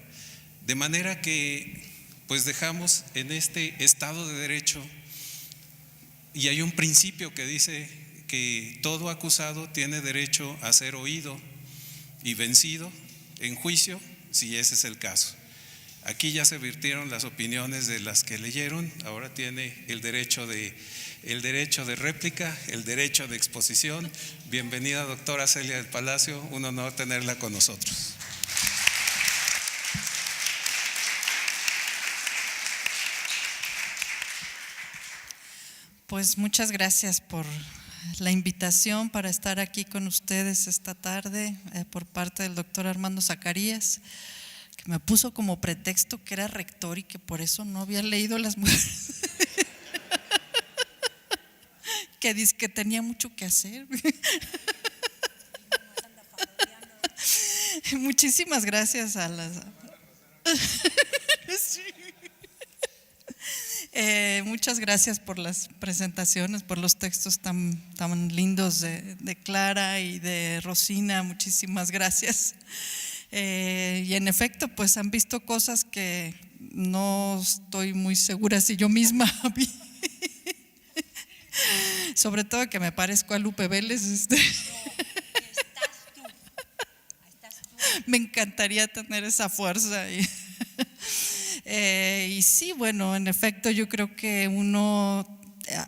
De manera que pues dejamos en este Estado de Derecho, y hay un principio que dice que todo acusado tiene derecho a ser oído y vencido en juicio, si ese es el caso. Aquí ya se virtieron las opiniones de las que leyeron. Ahora tiene el derecho de réplica, el derecho de exposición. Bienvenida, doctora Celia del Palacio, un honor tenerla con nosotros. Pues muchas gracias por la invitación para estar aquí con ustedes esta tarde por parte del doctor Armando Zacarías, que me puso como pretexto que era rector y que por eso no había leído Las Mujeres. Que dice que tenía mucho que hacer. Muchísimas gracias a las… Sí. Muchas gracias por las presentaciones, por los textos tan lindos de Clara y de Rosina. Muchísimas gracias. Y en efecto, pues han visto cosas que no estoy muy segura si yo misma vi. Sobre todo que me parezco a Lupe Vélez. Me encantaría tener esa fuerza. Y sí, bueno, en efecto yo creo que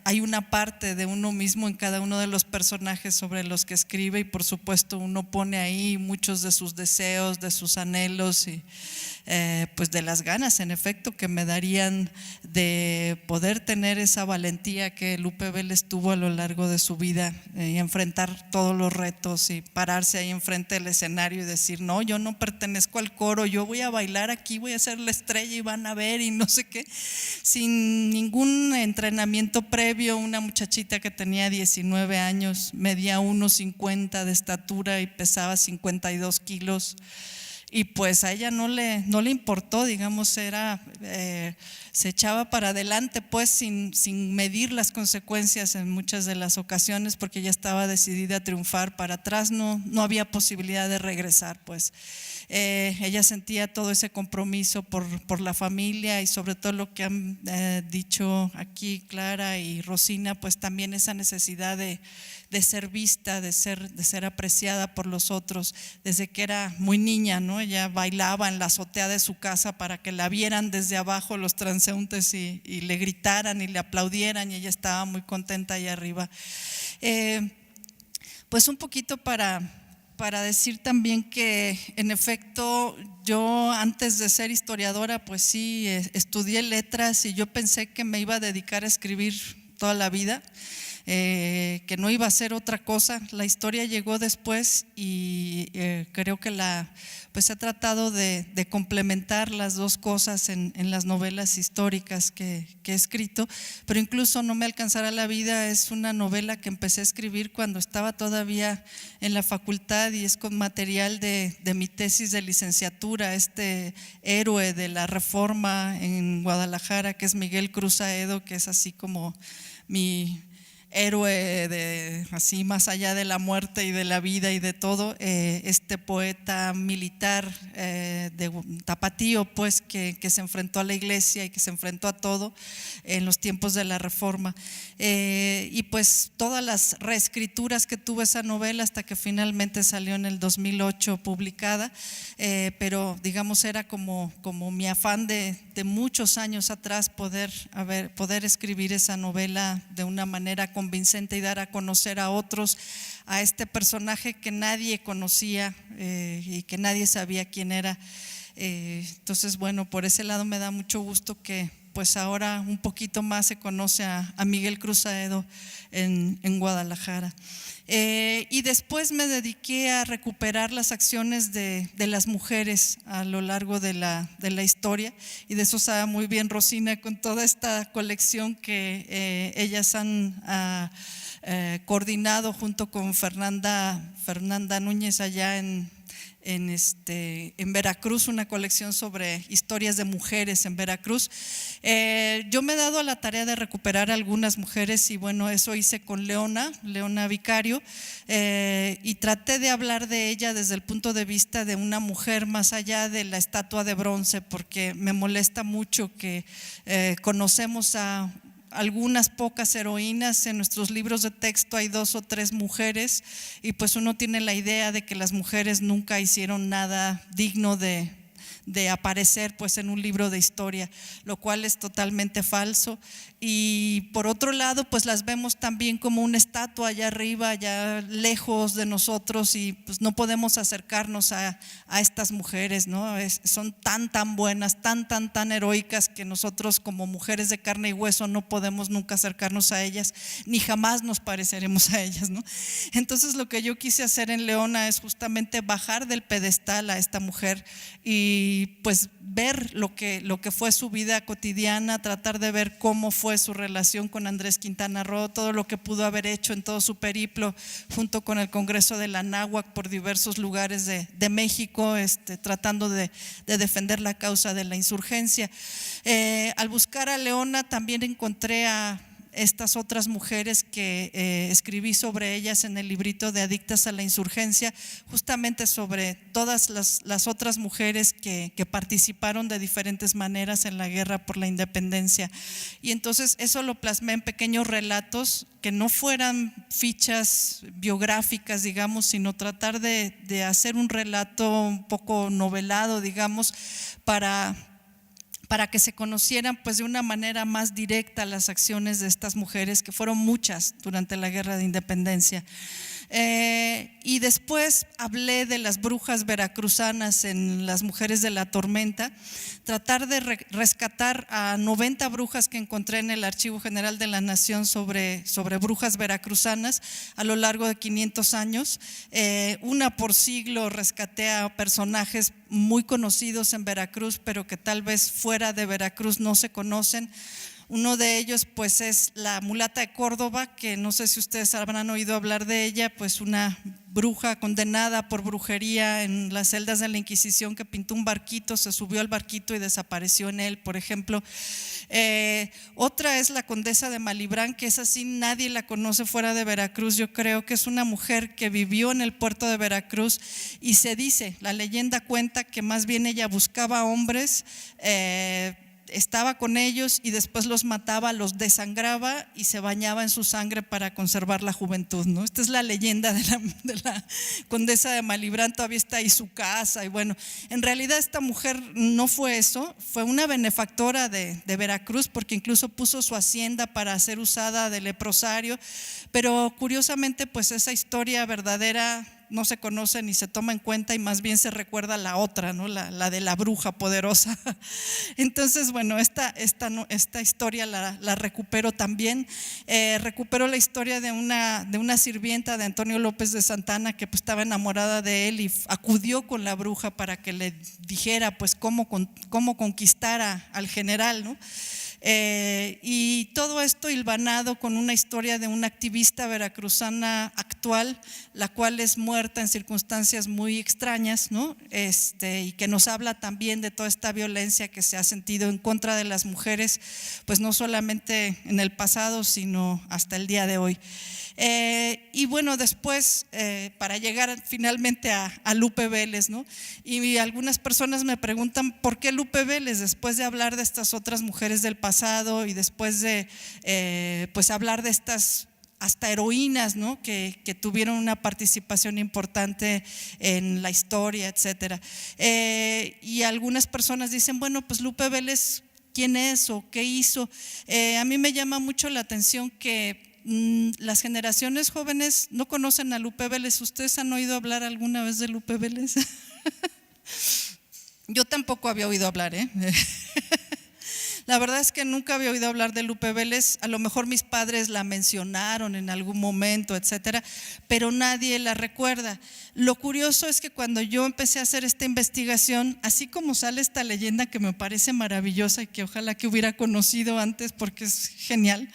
hay una parte de uno mismo en cada uno de los personajes sobre los que escribe, y por supuesto uno pone ahí muchos de sus deseos, de sus anhelos y pues de las ganas, en efecto, que me darían de poder tener esa valentía que Lupe Vélez tuvo a lo largo de su vida y enfrentar todos los retos y pararse ahí enfrente del escenario y decir: no, yo no pertenezco al coro, yo voy a bailar aquí, voy a ser la estrella y van a ver y no sé qué, sin ningún entrenamiento previo. Una muchachita que tenía 19 años, medía 1,50 de estatura y pesaba 52 kilos. Y pues a ella no le importó, digamos, se echaba para adelante pues sin medir las consecuencias en muchas de las ocasiones, porque ella estaba decidida a triunfar. Para atrás no había posibilidad de regresar pues. Ella sentía todo ese compromiso por la familia, y sobre todo lo que han dicho aquí Clara y Rosina, pues también esa necesidad de ser vista, de ser apreciada por los otros desde que era muy niña, ¿no? Ella bailaba en la azotea de su casa para que la vieran desde abajo los transeúntes y le gritaran y le aplaudieran, y ella estaba muy contenta ahí arriba. Pues un poquito para decir también que en efecto yo, antes de ser historiadora, pues sí estudié letras, y yo pensé que me iba a dedicar a escribir toda la vida. Que no iba a ser otra cosa. La historia llegó después, y creo que pues he tratado de complementar las dos cosas en las novelas históricas que he escrito, pero incluso No me alcanzará la vida es una novela que empecé a escribir cuando estaba todavía en la facultad, y es con material de mi tesis de licenciatura. Este héroe de la Reforma en Guadalajara, que es Miguel Cruz Aedo, que es así como mi héroe así más allá de la muerte y de la vida y de todo, este poeta militar de tapatío pues que se enfrentó a la iglesia y que se enfrentó a todo en los tiempos de la Reforma, y pues todas las reescrituras que tuvo esa novela hasta que finalmente salió en el 2008 publicada, pero digamos era como mi afán de muchos años atrás poder escribir esa novela de una manera convincente y dar a conocer a otros a este personaje que nadie conocía y que nadie sabía quién era. Entonces, bueno, por ese lado me da mucho gusto que pues ahora un poquito más se conoce a Miguel Cruz Aedo en Guadalajara. Y después me dediqué a recuperar las acciones de las mujeres a lo largo de la historia, y de eso sabe muy bien Rosina con toda esta colección que ellas han coordinado junto con Fernanda Núñez allá en Veracruz, una colección sobre historias de mujeres en Veracruz. Yo me he dado a la tarea de recuperar algunas mujeres, y bueno, eso hice con Leona Vicario, y traté de hablar de ella desde el punto de vista de una mujer más allá de la estatua de bronce, porque me molesta mucho que conocemos a algunas pocas heroínas. En nuestros libros de texto hay 2 o 3 mujeres, y pues uno tiene la idea de que las mujeres nunca hicieron nada digno de aparecer pues en un libro de historia, lo cual es totalmente falso. Y por otro lado, pues las vemos también como una estatua allá arriba, allá lejos de nosotros, y pues no podemos acercarnos a estas mujeres, ¿no? Son tan buenas, tan heroicas, que nosotros como mujeres de carne y hueso no podemos nunca acercarnos a ellas, ni jamás nos pareceremos a ellas, ¿no? Entonces lo que yo quise hacer en Leona es justamente bajar del pedestal a esta mujer y pues ver lo que fue su vida cotidiana, tratar de ver cómo fue su relación con Andrés Quintana Roo, todo lo que pudo haber hecho en todo su periplo junto con el Congreso de la Anáhuac por diversos lugares de México, tratando de defender la causa de la insurgencia. Al buscar a Leona también encontré a estas otras mujeres que escribí sobre ellas en el librito de Adictas a la Insurgencia, justamente sobre todas las otras mujeres que participaron de diferentes maneras en la guerra por la independencia. Y entonces eso lo plasmé en pequeños relatos que no fueran fichas biográficas, digamos, sino tratar de hacer un relato un poco novelado, digamos, para que se conocieran pues de una manera más directa las acciones de estas mujeres, que fueron muchas durante la Guerra de Independencia. Y después hablé de las brujas veracruzanas en Las Mujeres de la Tormenta, tratar de rescatar a 90 brujas que encontré en el Archivo General de la Nación sobre brujas veracruzanas a lo largo de 500 años. Una por siglo rescaté a personajes muy conocidos en Veracruz, pero que tal vez fuera de Veracruz no se conocen. Uno de ellos pues es la mulata de Córdoba, que no sé si ustedes habrán oído hablar de ella, pues una bruja condenada por brujería en las celdas de la Inquisición, que pintó un barquito, se subió al barquito y desapareció en él, por ejemplo. Otra es la condesa de Malibrán, que es así, nadie la conoce fuera de Veracruz. Yo creo que es una mujer que vivió en el puerto de Veracruz, y se dice, la leyenda cuenta que más bien ella buscaba hombres, estaba con ellos y después los mataba, los desangraba y se bañaba en su sangre para conservar la juventud, ¿no? Esta es la leyenda de la condesa de Malibrán. Todavía está ahí su casa, y bueno, en realidad esta mujer no fue eso, fue una benefactora de Veracruz, porque incluso puso su hacienda para ser usada de leprosario, pero curiosamente pues esa historia verdadera no se conoce ni se toma en cuenta, y más bien se recuerda la otra, ¿no? La de la bruja poderosa. Entonces, bueno, esta historia la recupero también. Recupero la historia de una sirvienta de Antonio López de Santana, que pues estaba enamorada de él y acudió con la bruja para que le dijera pues cómo conquistar al general, ¿no? Y todo esto hilvanado con una historia de una activista veracruzana actual, la cual es muerta en circunstancias muy extrañas, ¿no? Y que nos habla también de toda esta violencia que se ha sentido en contra de las mujeres, pues no solamente en el pasado, sino hasta el día de hoy. Y bueno, después para llegar finalmente a Lupe Vélez, ¿no? Y algunas personas me preguntan ¿por qué Lupe Vélez? Después de hablar de estas otras mujeres del pasado y después de pues hablar de estas hasta heroínas, ¿no? que tuvieron una participación importante en la historia, etcétera. Y algunas personas dicen, bueno, pues Lupe Vélez, ¿quién es o qué hizo? A mí me llama mucho la atención que las generaciones jóvenes no conocen a Lupe Vélez. ¿Ustedes han oído hablar alguna vez de Lupe Vélez? Yo tampoco había oído hablar, La verdad es que nunca había oído hablar de Lupe Vélez, a lo mejor mis padres la mencionaron en algún momento, etcétera, pero nadie la recuerda. Lo curioso es que cuando yo empecé a hacer esta investigación, así como sale esta leyenda que me parece maravillosa y que ojalá que hubiera conocido antes porque es genial,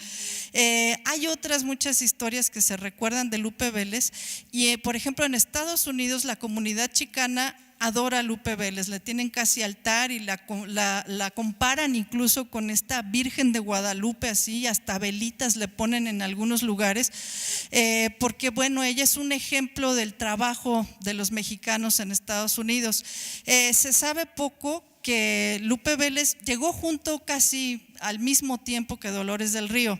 hay otras muchas historias que se recuerdan de Lupe Vélez y por ejemplo en Estados Unidos la comunidad chicana adora a Lupe Vélez, le tienen casi altar y la comparan incluso con esta Virgen de Guadalupe, así hasta velitas le ponen en algunos lugares, porque bueno, ella es un ejemplo del trabajo de los mexicanos en Estados Unidos. Se sabe poco que Lupe Vélez llegó junto casi al mismo tiempo que Dolores del Río.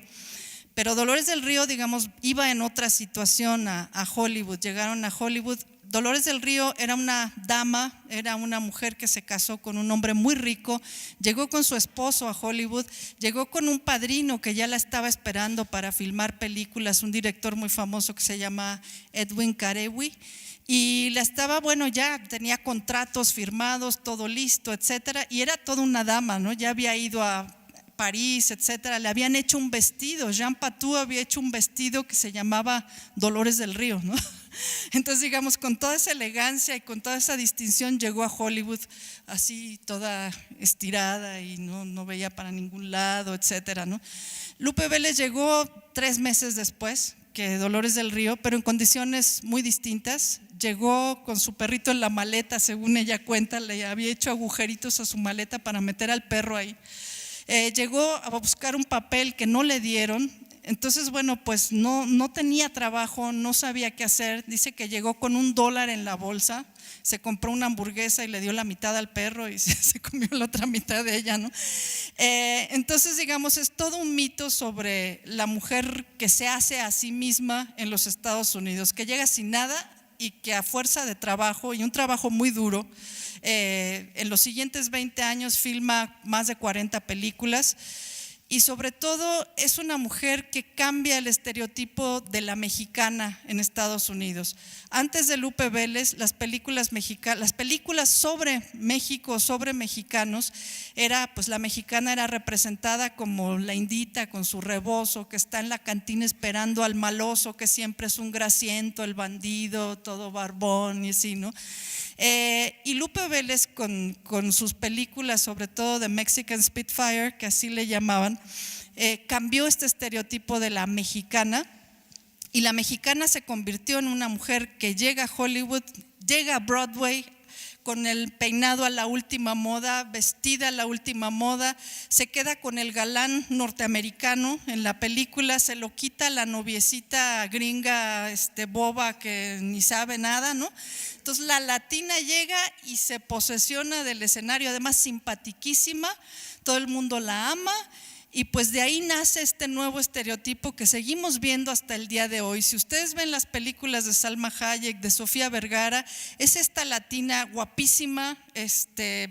Pero Dolores del Río, digamos, iba en otra situación a Hollywood, llegaron a Hollywood. Dolores del Río era una dama, era una mujer que se casó con un hombre muy rico, llegó con su esposo a Hollywood, llegó con un padrino que ya la estaba esperando para filmar películas, un director muy famoso que se llama Edwin Carewi. Y la estaba, bueno, ya tenía contratos firmados, todo listo, etcétera, y era toda una dama, ¿no? Ya había ido a París, etcétera, le habían hecho un vestido, Jean Patou había hecho un vestido que se llamaba Dolores del Río, ¿no? Entonces, digamos, con toda esa elegancia y con toda esa distinción llegó a Hollywood así toda estirada y no veía para ningún lado, etcétera, ¿no? Lupe Vélez llegó 3 meses después que Dolores del Río, pero en condiciones muy distintas. Llegó con su perrito en la maleta, según ella cuenta, le había hecho agujeritos a su maleta para meter al perro ahí. Llegó a buscar un papel que no le dieron, entonces bueno, pues no tenía trabajo, no sabía qué hacer. Dice que llegó con $1 en la bolsa, se compró una hamburguesa y le dio la mitad al perro y se comió la otra mitad de ella, ¿no? Entonces, digamos, es todo un mito sobre la mujer que se hace a sí misma en los Estados Unidos, que llega sin nada y que a fuerza de trabajo y un trabajo muy duro, en los siguientes 20 años filma más de 40 películas y sobre todo es una mujer que cambia el estereotipo de la mexicana en Estados Unidos. Antes de Lupe Vélez, las películas sobre México, sobre mexicanos, pues la mexicana era representada como la indita con su rebozo, que está en la cantina esperando al maloso, que siempre es un grasiento, el bandido, todo barbón y así, ¿no? Y Lupe Vélez con sus películas, sobre todo de Mexican Spitfire, que así le llamaban, cambió este estereotipo de la mexicana y la mexicana se convirtió en una mujer que llega a Hollywood, llega a Broadway con el peinado a la última moda, vestida a la última moda, se queda con el galán norteamericano en la película, se lo quita la noviecita gringa boba que ni sabe nada, ¿no? Entonces la latina llega y se posesiona del escenario, además simpatiquísima, todo el mundo la ama. Y pues de ahí nace este nuevo estereotipo que seguimos viendo hasta el día de hoy. Si ustedes ven las películas de Salma Hayek, de Sofía Vergara, es esta latina guapísima,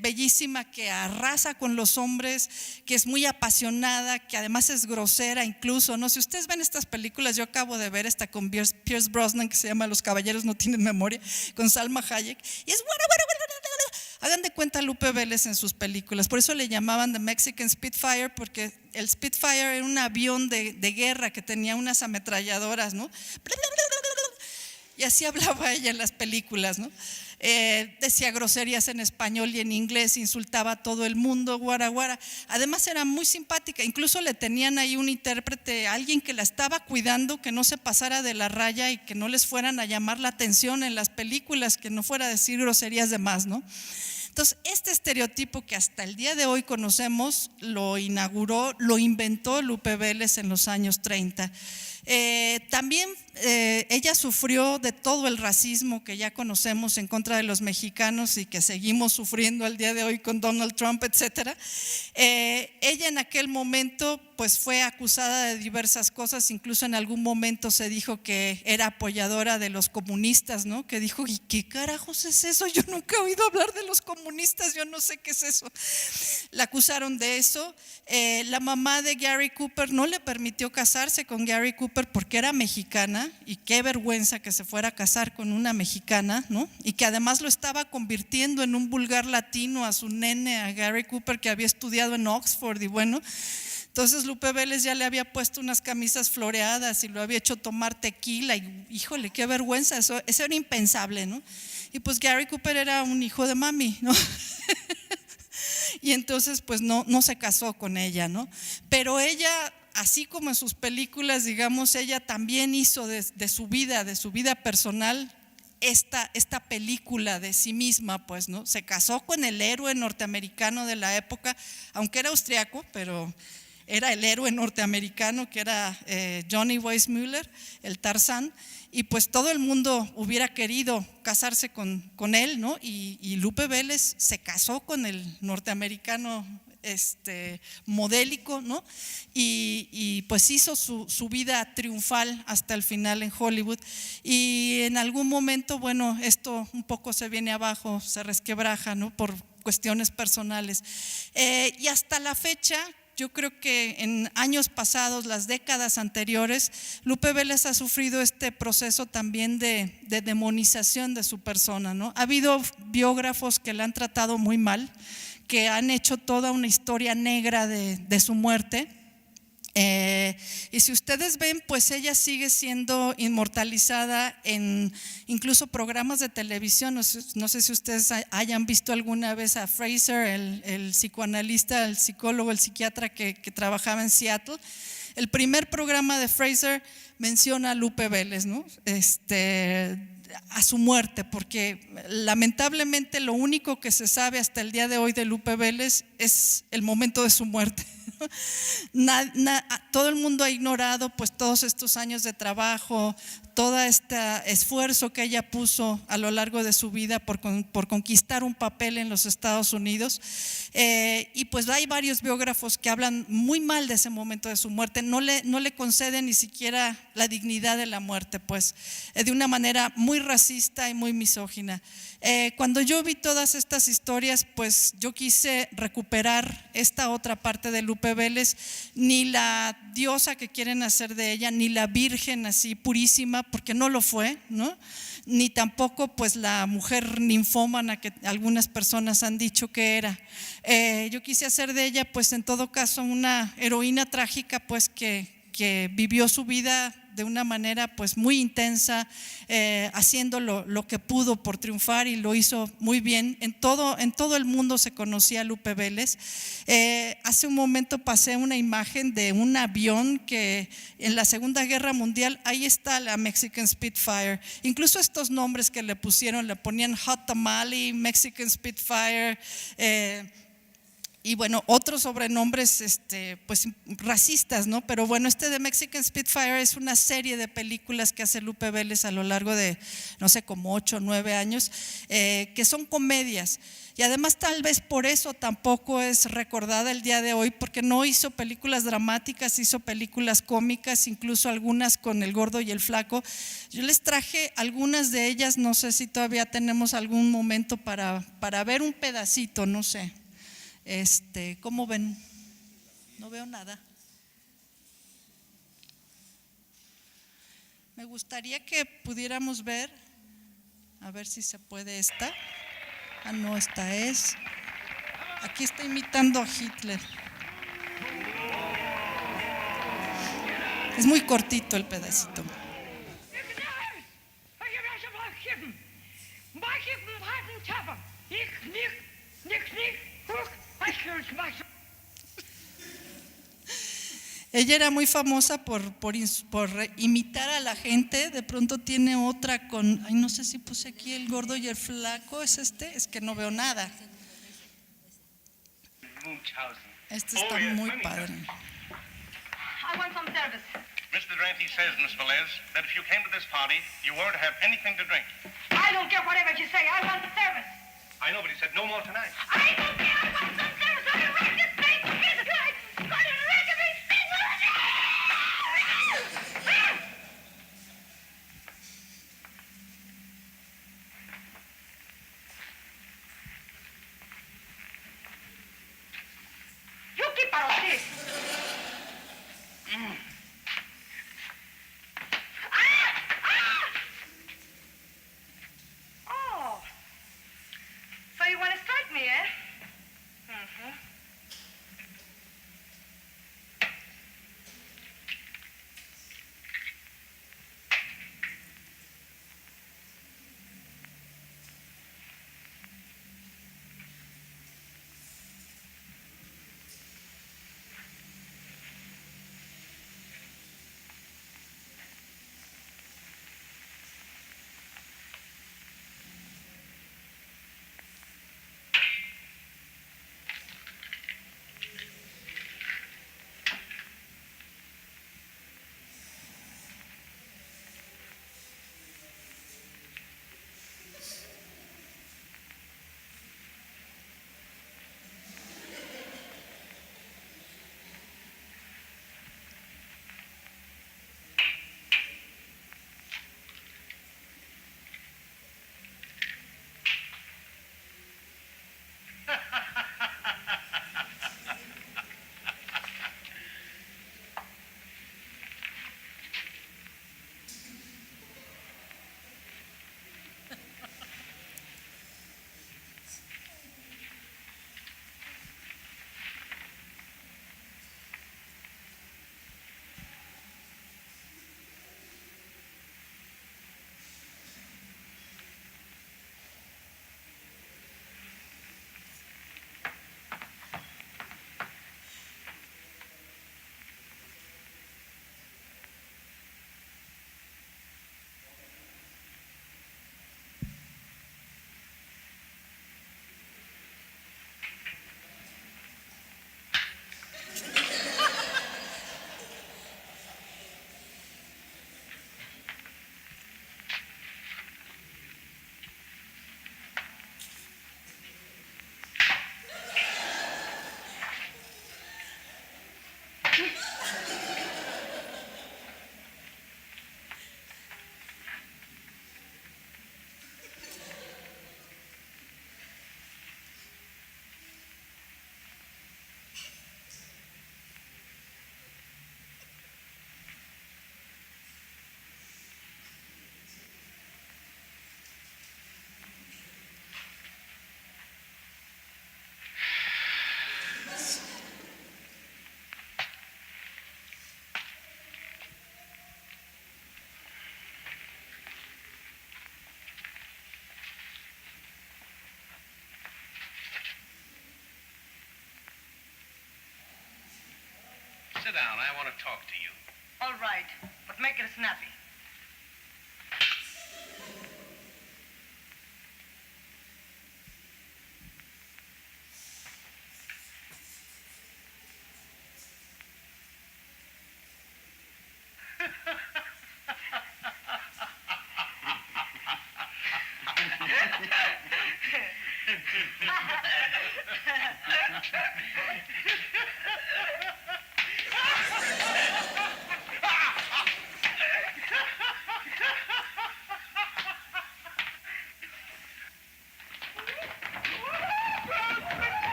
bellísima, que arrasa con los hombres, que es muy apasionada, que además es grosera incluso, ¿no? Si ustedes ven estas películas, yo acabo de ver esta con Pierce Brosnan que se llama Los caballeros no tienen memoria, con Salma Hayek, y es bueno. Hagan de cuenta Lupe Vélez en sus películas, por eso le llamaban The Mexican Spitfire, porque el Spitfire era un avión de guerra que tenía unas ametralladoras, ¿no? Y así hablaba ella en las películas, ¿no? Decía groserías en español y en inglés, insultaba a todo el mundo, guara. Además era muy simpática, incluso le tenían ahí un intérprete, alguien que la estaba cuidando, que no se pasara de la raya y que no les fueran a llamar la atención en las películas, que no fuera a decir groserías de más, ¿no? Entonces, este estereotipo que hasta el día de hoy conocemos, lo inventó Lupe Vélez en los años 30. También ella sufrió de todo el racismo que ya conocemos en contra de los mexicanos y que seguimos sufriendo al día de hoy con Donald Trump, etcétera. Ella en aquel momento pues fue acusada de diversas cosas, incluso en algún momento se dijo que era apoyadora de los comunistas, ¿no? Que dijo, ¿y qué carajos es eso? Yo nunca he oído hablar de los comunistas, yo no sé qué es eso. La acusaron de eso. La mamá de Gary Cooper no le permitió casarse con Gary Cooper Cooper porque era mexicana y qué vergüenza que se fuera a casar con una mexicana, ¿no? Y que además lo estaba convirtiendo en un vulgar latino a su nene, a Gary Cooper, que había estudiado en Oxford. Y bueno, entonces Lupe Vélez ya le había puesto unas camisas floreadas y lo había hecho tomar tequila y híjole, qué vergüenza, eso era impensable, ¿no? Y pues Gary Cooper era un hijo de mami, ¿no? Y entonces pues no se casó con ella, ¿no? Pero ella, así como en sus películas, digamos, ella también hizo de su vida personal esta película de sí misma, pues, ¿no? Se casó con el héroe norteamericano de la época, aunque era austriaco, pero era el héroe norteamericano que era Johnny Weissmuller, el Tarzán, y pues todo el mundo hubiera querido casarse con él, ¿no? Y Lupe Vélez se casó con el norteamericano modélico, ¿no? Y pues hizo su vida triunfal hasta el final en Hollywood. Y en algún momento, bueno, esto un poco se viene abajo, se resquebraja, ¿no? Por cuestiones personales. Y hasta la fecha, yo creo que en años pasados, las décadas anteriores, Lupe Vélez ha sufrido este proceso también de demonización de su persona, ¿no? Ha habido biógrafos que la han tratado muy mal, que han hecho toda una historia negra de su muerte. Y si ustedes ven, pues ella sigue siendo inmortalizada en incluso programas de televisión. No sé si ustedes hayan visto alguna vez a Fraser, el psicoanalista, el psicólogo, el psiquiatra que trabajaba en Seattle. El primer programa de Fraser menciona a Lupe Vélez, ¿no? A su muerte, porque lamentablemente lo único que se sabe hasta el día de hoy de Lupe Vélez es el momento de su muerte. Todo el mundo ha ignorado pues todos estos años de trabajo, todo este esfuerzo que ella puso a lo largo de su vida por conquistar un papel en los Estados Unidos. Y pues hay varios biógrafos que hablan muy mal de ese momento de su muerte, no le conceden ni siquiera la dignidad de la muerte, pues de una manera muy racista y muy misógina. Cuando yo vi todas estas historias, pues yo quise recuperar esta otra parte de Lupe Vélez, ni la diosa que quieren hacer de ella, ni la virgen así purísima, porque no lo fue, ¿no? Ni tampoco pues la mujer ninfómana que algunas personas han dicho que era. Yo quise hacer de ella pues en todo caso una heroína trágica pues que vivió su vida de una manera pues muy intensa, haciendo lo que pudo por triunfar y lo hizo muy bien. En todo el mundo se conocía a Lupe Vélez. Hace un momento pasé una imagen de un avión que en la Segunda Guerra Mundial, ahí está la Mexican Spitfire. Incluso estos nombres que le pusieron, le ponían Hot Tamale, Mexican Spitfire, y bueno, otros sobrenombres pues racistas, ¿no? Pero bueno, de Mexican Spitfire es una serie de películas que hace Lupe Vélez a lo largo de, no sé, como 8 o 9 años, que son comedias. Y además tal vez por eso tampoco es recordada el día de hoy, porque no hizo películas dramáticas, hizo películas cómicas, incluso algunas con El Gordo y el Flaco. Yo les traje algunas de ellas, no sé si todavía tenemos algún momento para ver un pedacito, no sé. ¿Cómo ven? No veo nada. Me gustaría que pudiéramos ver, a ver si se puede esta. Ah, no, esta es. Aquí está imitando a Hitler. Es muy cortito el pedacito. Ella era muy famosa por imitar a la gente. De pronto tiene otra con, ay, no sé si puse aquí El Gordo y el Flaco. ¿Es es que no veo nada. Está muy padre. I want some service. Mr. Durante says, Miss Velez, that if you came to this party, you weren't to have anything to drink. I don't care whatever you say. I want the service. I know, but he said no more tonight. I don't care. I want some service. I'm gonna wreck this thing. Jesus Christ. I'm gonna wreck everything. You keep out of this. sit down. I want to talk to you. All right, but make it snappy.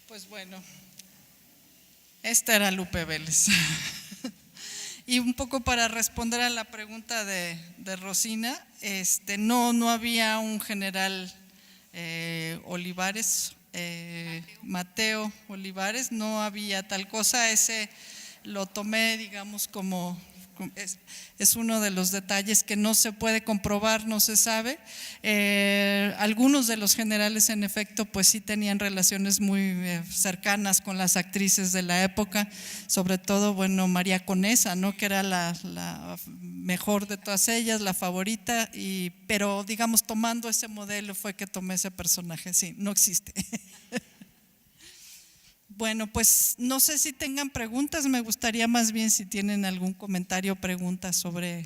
Pues bueno, esta era Lupe Vélez. Y un poco para responder a la pregunta de Rosina, no había un general Olivares, Mateo Olivares, no había tal cosa. Ese lo tomé, digamos, como es uno de los detalles que no se puede comprobar, no se sabe. Algunos de los generales, en efecto, pues sí tenían relaciones muy cercanas con las actrices de la época, sobre todo, bueno, María Conesa, ¿no?, que era la mejor de todas ellas, la favorita, pero digamos, tomando ese modelo fue que tomé ese personaje. Sí, no existe. Bueno, pues no sé si tengan preguntas, me gustaría más bien si tienen algún comentario o pregunta sobre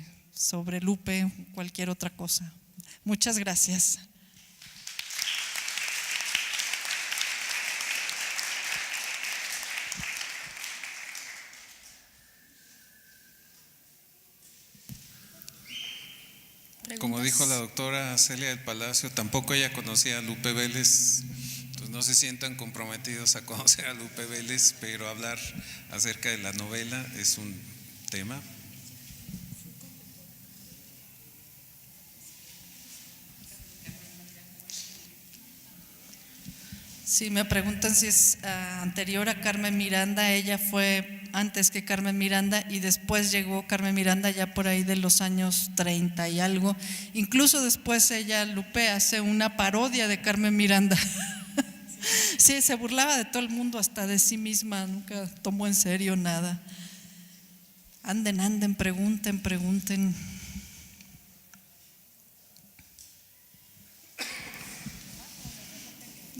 Lupe o cualquier otra cosa. Muchas gracias. Como dijo la doctora Celia del Palacio, tampoco ella conocía a Lupe Vélez. No se sientan comprometidos a conocer a Lupe Vélez, pero hablar acerca de la novela es un tema. Sí, me preguntan si es anterior a Carmen Miranda. Ella fue antes que Carmen Miranda y después llegó Carmen Miranda ya por ahí de los años 30 y algo. Incluso después ella, Lupe, hace una parodia de Carmen Miranda. Sí, se burlaba de todo el mundo, hasta de sí misma, nunca tomó en serio nada. Anden, pregunten.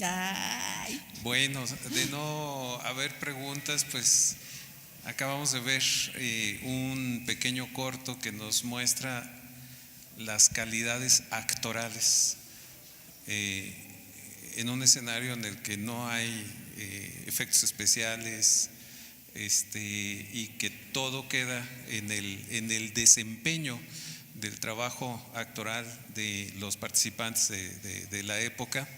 Ay. Bueno, de no haber preguntas, pues acabamos de ver un pequeño corto que nos muestra las calidades actorales en un escenario en el que no hay efectos especiales, y que todo queda en el desempeño del trabajo actoral de los participantes de la época.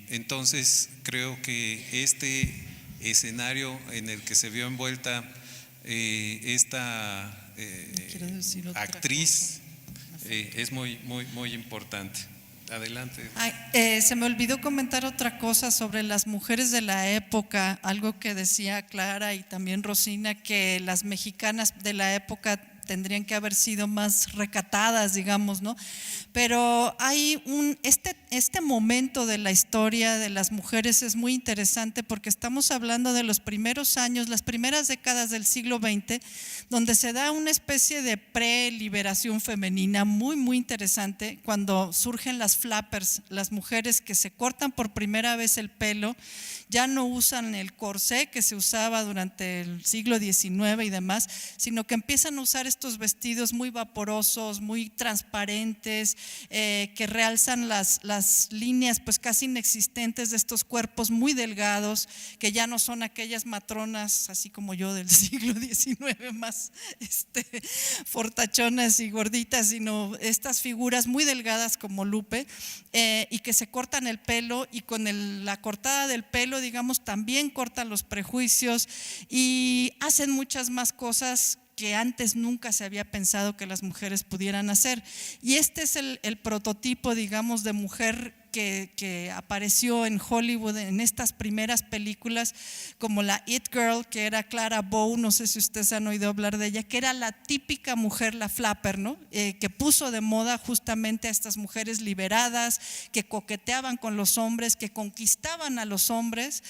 Entonces creo que este escenario en el que se vio envuelta esta actriz es muy importante. Adelante. Se me olvidó comentar otra cosa sobre las mujeres de la época, algo que decía Clara y también Rosina, que las mexicanas de la época tendrían que haber sido más recatadas, digamos, ¿no? Pero hay este momento de la historia de las mujeres es muy interesante porque estamos hablando de los primeros años, las primeras décadas del siglo XX, donde se da una especie de pre-liberación femenina muy interesante, cuando surgen las flappers, las mujeres que se cortan por primera vez el pelo, ya no usan el corsé que se usaba durante el siglo XIX y demás, sino que empiezan a usar estos vestidos muy vaporosos, muy transparentes, que realzan las las líneas pues casi inexistentes de estos cuerpos muy delgados, que ya no son aquellas matronas así como yo del siglo XIX más fortachonas y gorditas, sino estas figuras muy delgadas como Lupe, y que se cortan el pelo, y con la cortada del pelo, digamos, también cortan los prejuicios y hacen muchas más cosas que antes nunca se había pensado que las mujeres pudieran hacer. Y este es el prototipo, digamos, de mujer que apareció en Hollywood en estas primeras películas, como la It Girl, que era Clara Bow, no sé si ustedes han oído hablar de ella, que era la típica mujer, la flapper, ¿no? Que puso de moda justamente a estas mujeres liberadas, que coqueteaban con los hombres, que conquistaban a los hombres,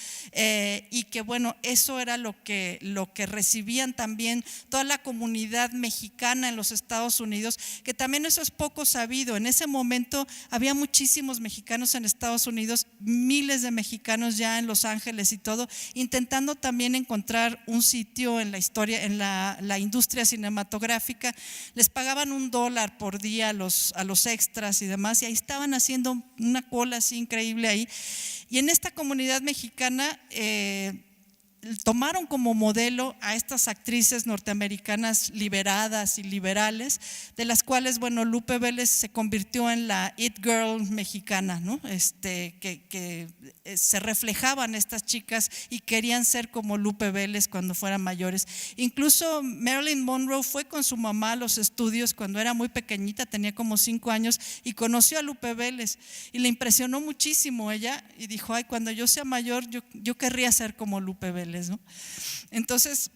y que bueno, eso era lo que recibían también toda la comunidad mexicana en los Estados Unidos, que también eso es poco sabido. En ese momento había muchísimos mexicanos en Estados Unidos, miles de mexicanos ya en Los Ángeles y todo, intentando también encontrar un sitio en la historia, en la industria cinematográfica. Les pagaban $1 por día a los extras y demás, y ahí estaban haciendo una cola así increíble ahí. Y en esta comunidad mexicana tomaron como modelo a estas actrices norteamericanas liberadas y liberales, de las cuales, bueno, Lupe Vélez se convirtió en la It Girl mexicana, ¿no? Que se reflejaban estas chicas y querían ser como Lupe Vélez cuando fueran mayores. Incluso Marilyn Monroe fue con su mamá a los estudios cuando era muy pequeñita, tenía como 5 años, y conoció a Lupe Vélez y le impresionó muchísimo ella, y dijo: ay, cuando yo sea mayor yo querría ser como Lupe Vélez, ¿no? Entonces,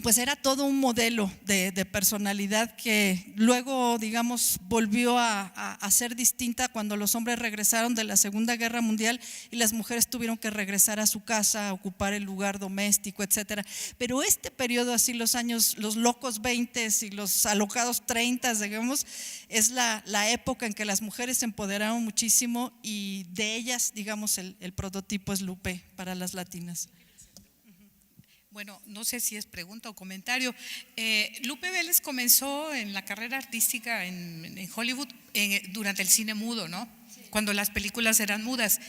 pues era todo un modelo de personalidad que luego, digamos, volvió a ser distinta cuando los hombres regresaron de la Segunda Guerra Mundial y las mujeres tuvieron que regresar a su casa, a ocupar el lugar doméstico, etcétera. Pero este periodo, así los años, los locos 20 y los alocados 30, digamos, es la época en que las mujeres se empoderaron muchísimo, y de ellas, digamos, el prototipo es Lupe para las latinas. Bueno, no sé si es pregunta o comentario. Lupe Vélez comenzó en la carrera artística en Hollywood durante el cine mudo, ¿no? Sí. Cuando las películas eran mudas.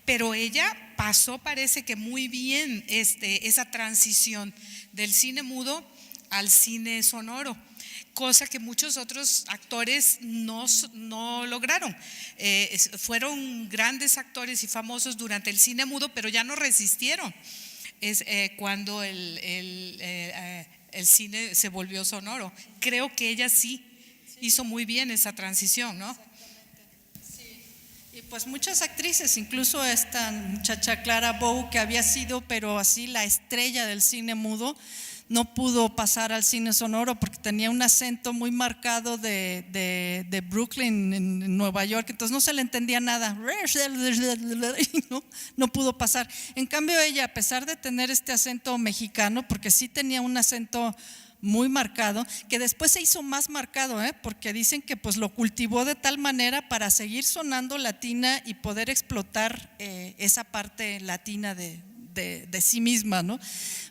Pero ella pasó, parece que muy bien, esa transición del cine mudo al cine sonoro, cosa que muchos otros actores no lograron. Fueron grandes actores y famosos durante el cine mudo, pero ya no resistieron. Es cuando el cine se volvió sonoro. Creo que ella sí hizo muy bien esa transición, ¿no? Sí. Y pues muchas actrices, incluso esta muchacha Clara Bow, que había sido, pero así, la estrella del cine mudo, no pudo pasar al cine sonoro porque tenía un acento muy marcado de Brooklyn, en Nueva York, entonces no se le entendía nada, no pudo pasar. En cambio ella, a pesar de tener este acento mexicano, porque sí tenía un acento muy marcado, que después se hizo más marcado, porque dicen que pues lo cultivó de tal manera para seguir sonando latina y poder explotar esa parte latina de sí misma, ¿no?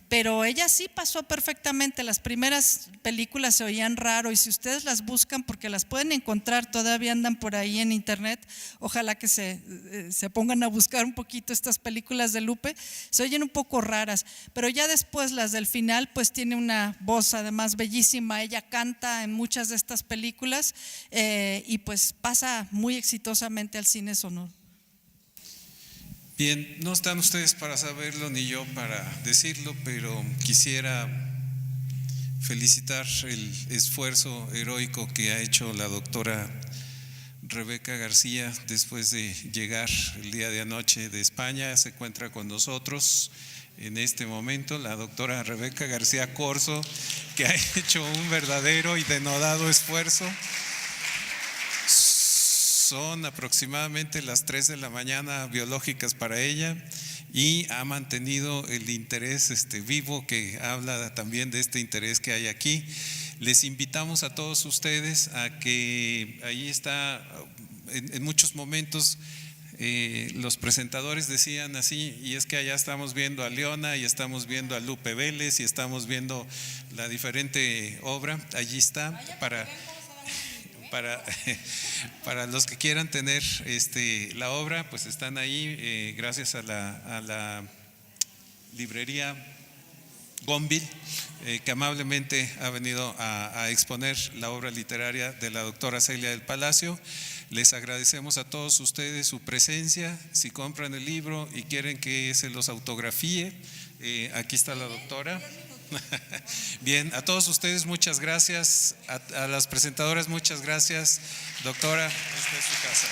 Pero ella sí pasó perfectamente. Las primeras películas se oían raro, y si ustedes las buscan, porque las pueden encontrar, todavía andan por ahí en internet, ojalá que se pongan a buscar un poquito estas películas de Lupe, se oyen un poco raras, pero ya después las del final pues tiene una voz además bellísima. Ella canta en muchas de estas películas, y pues pasa muy exitosamente al cine sonoro. Bien, no están ustedes para saberlo ni yo para decirlo, pero quisiera felicitar el esfuerzo heroico que ha hecho la doctora Rebeca García después de llegar el día de anoche de España. Se encuentra con nosotros en este momento la doctora Rebeca García Corzo, que ha hecho un verdadero y denodado esfuerzo. Son aproximadamente las 3 de la mañana biológicas para ella, y ha mantenido el interés vivo, que habla también de este interés que hay aquí. Les invitamos a todos ustedes a que ahí está, en muchos momentos los presentadores decían así, y es que allá estamos viendo a Leona y estamos viendo a Lupe Vélez y estamos viendo la diferente obra. Allí está para… para, para los que quieran tener la obra, pues están ahí, gracias a la librería Gonville, que amablemente ha venido a exponer la obra literaria de la doctora Celia del Palacio. Les agradecemos a todos ustedes su presencia. Si compran el libro y quieren que se los autografíe, aquí está la doctora. Bien, a todos ustedes muchas gracias, a las presentadoras muchas gracias. Doctora, esta es su casa.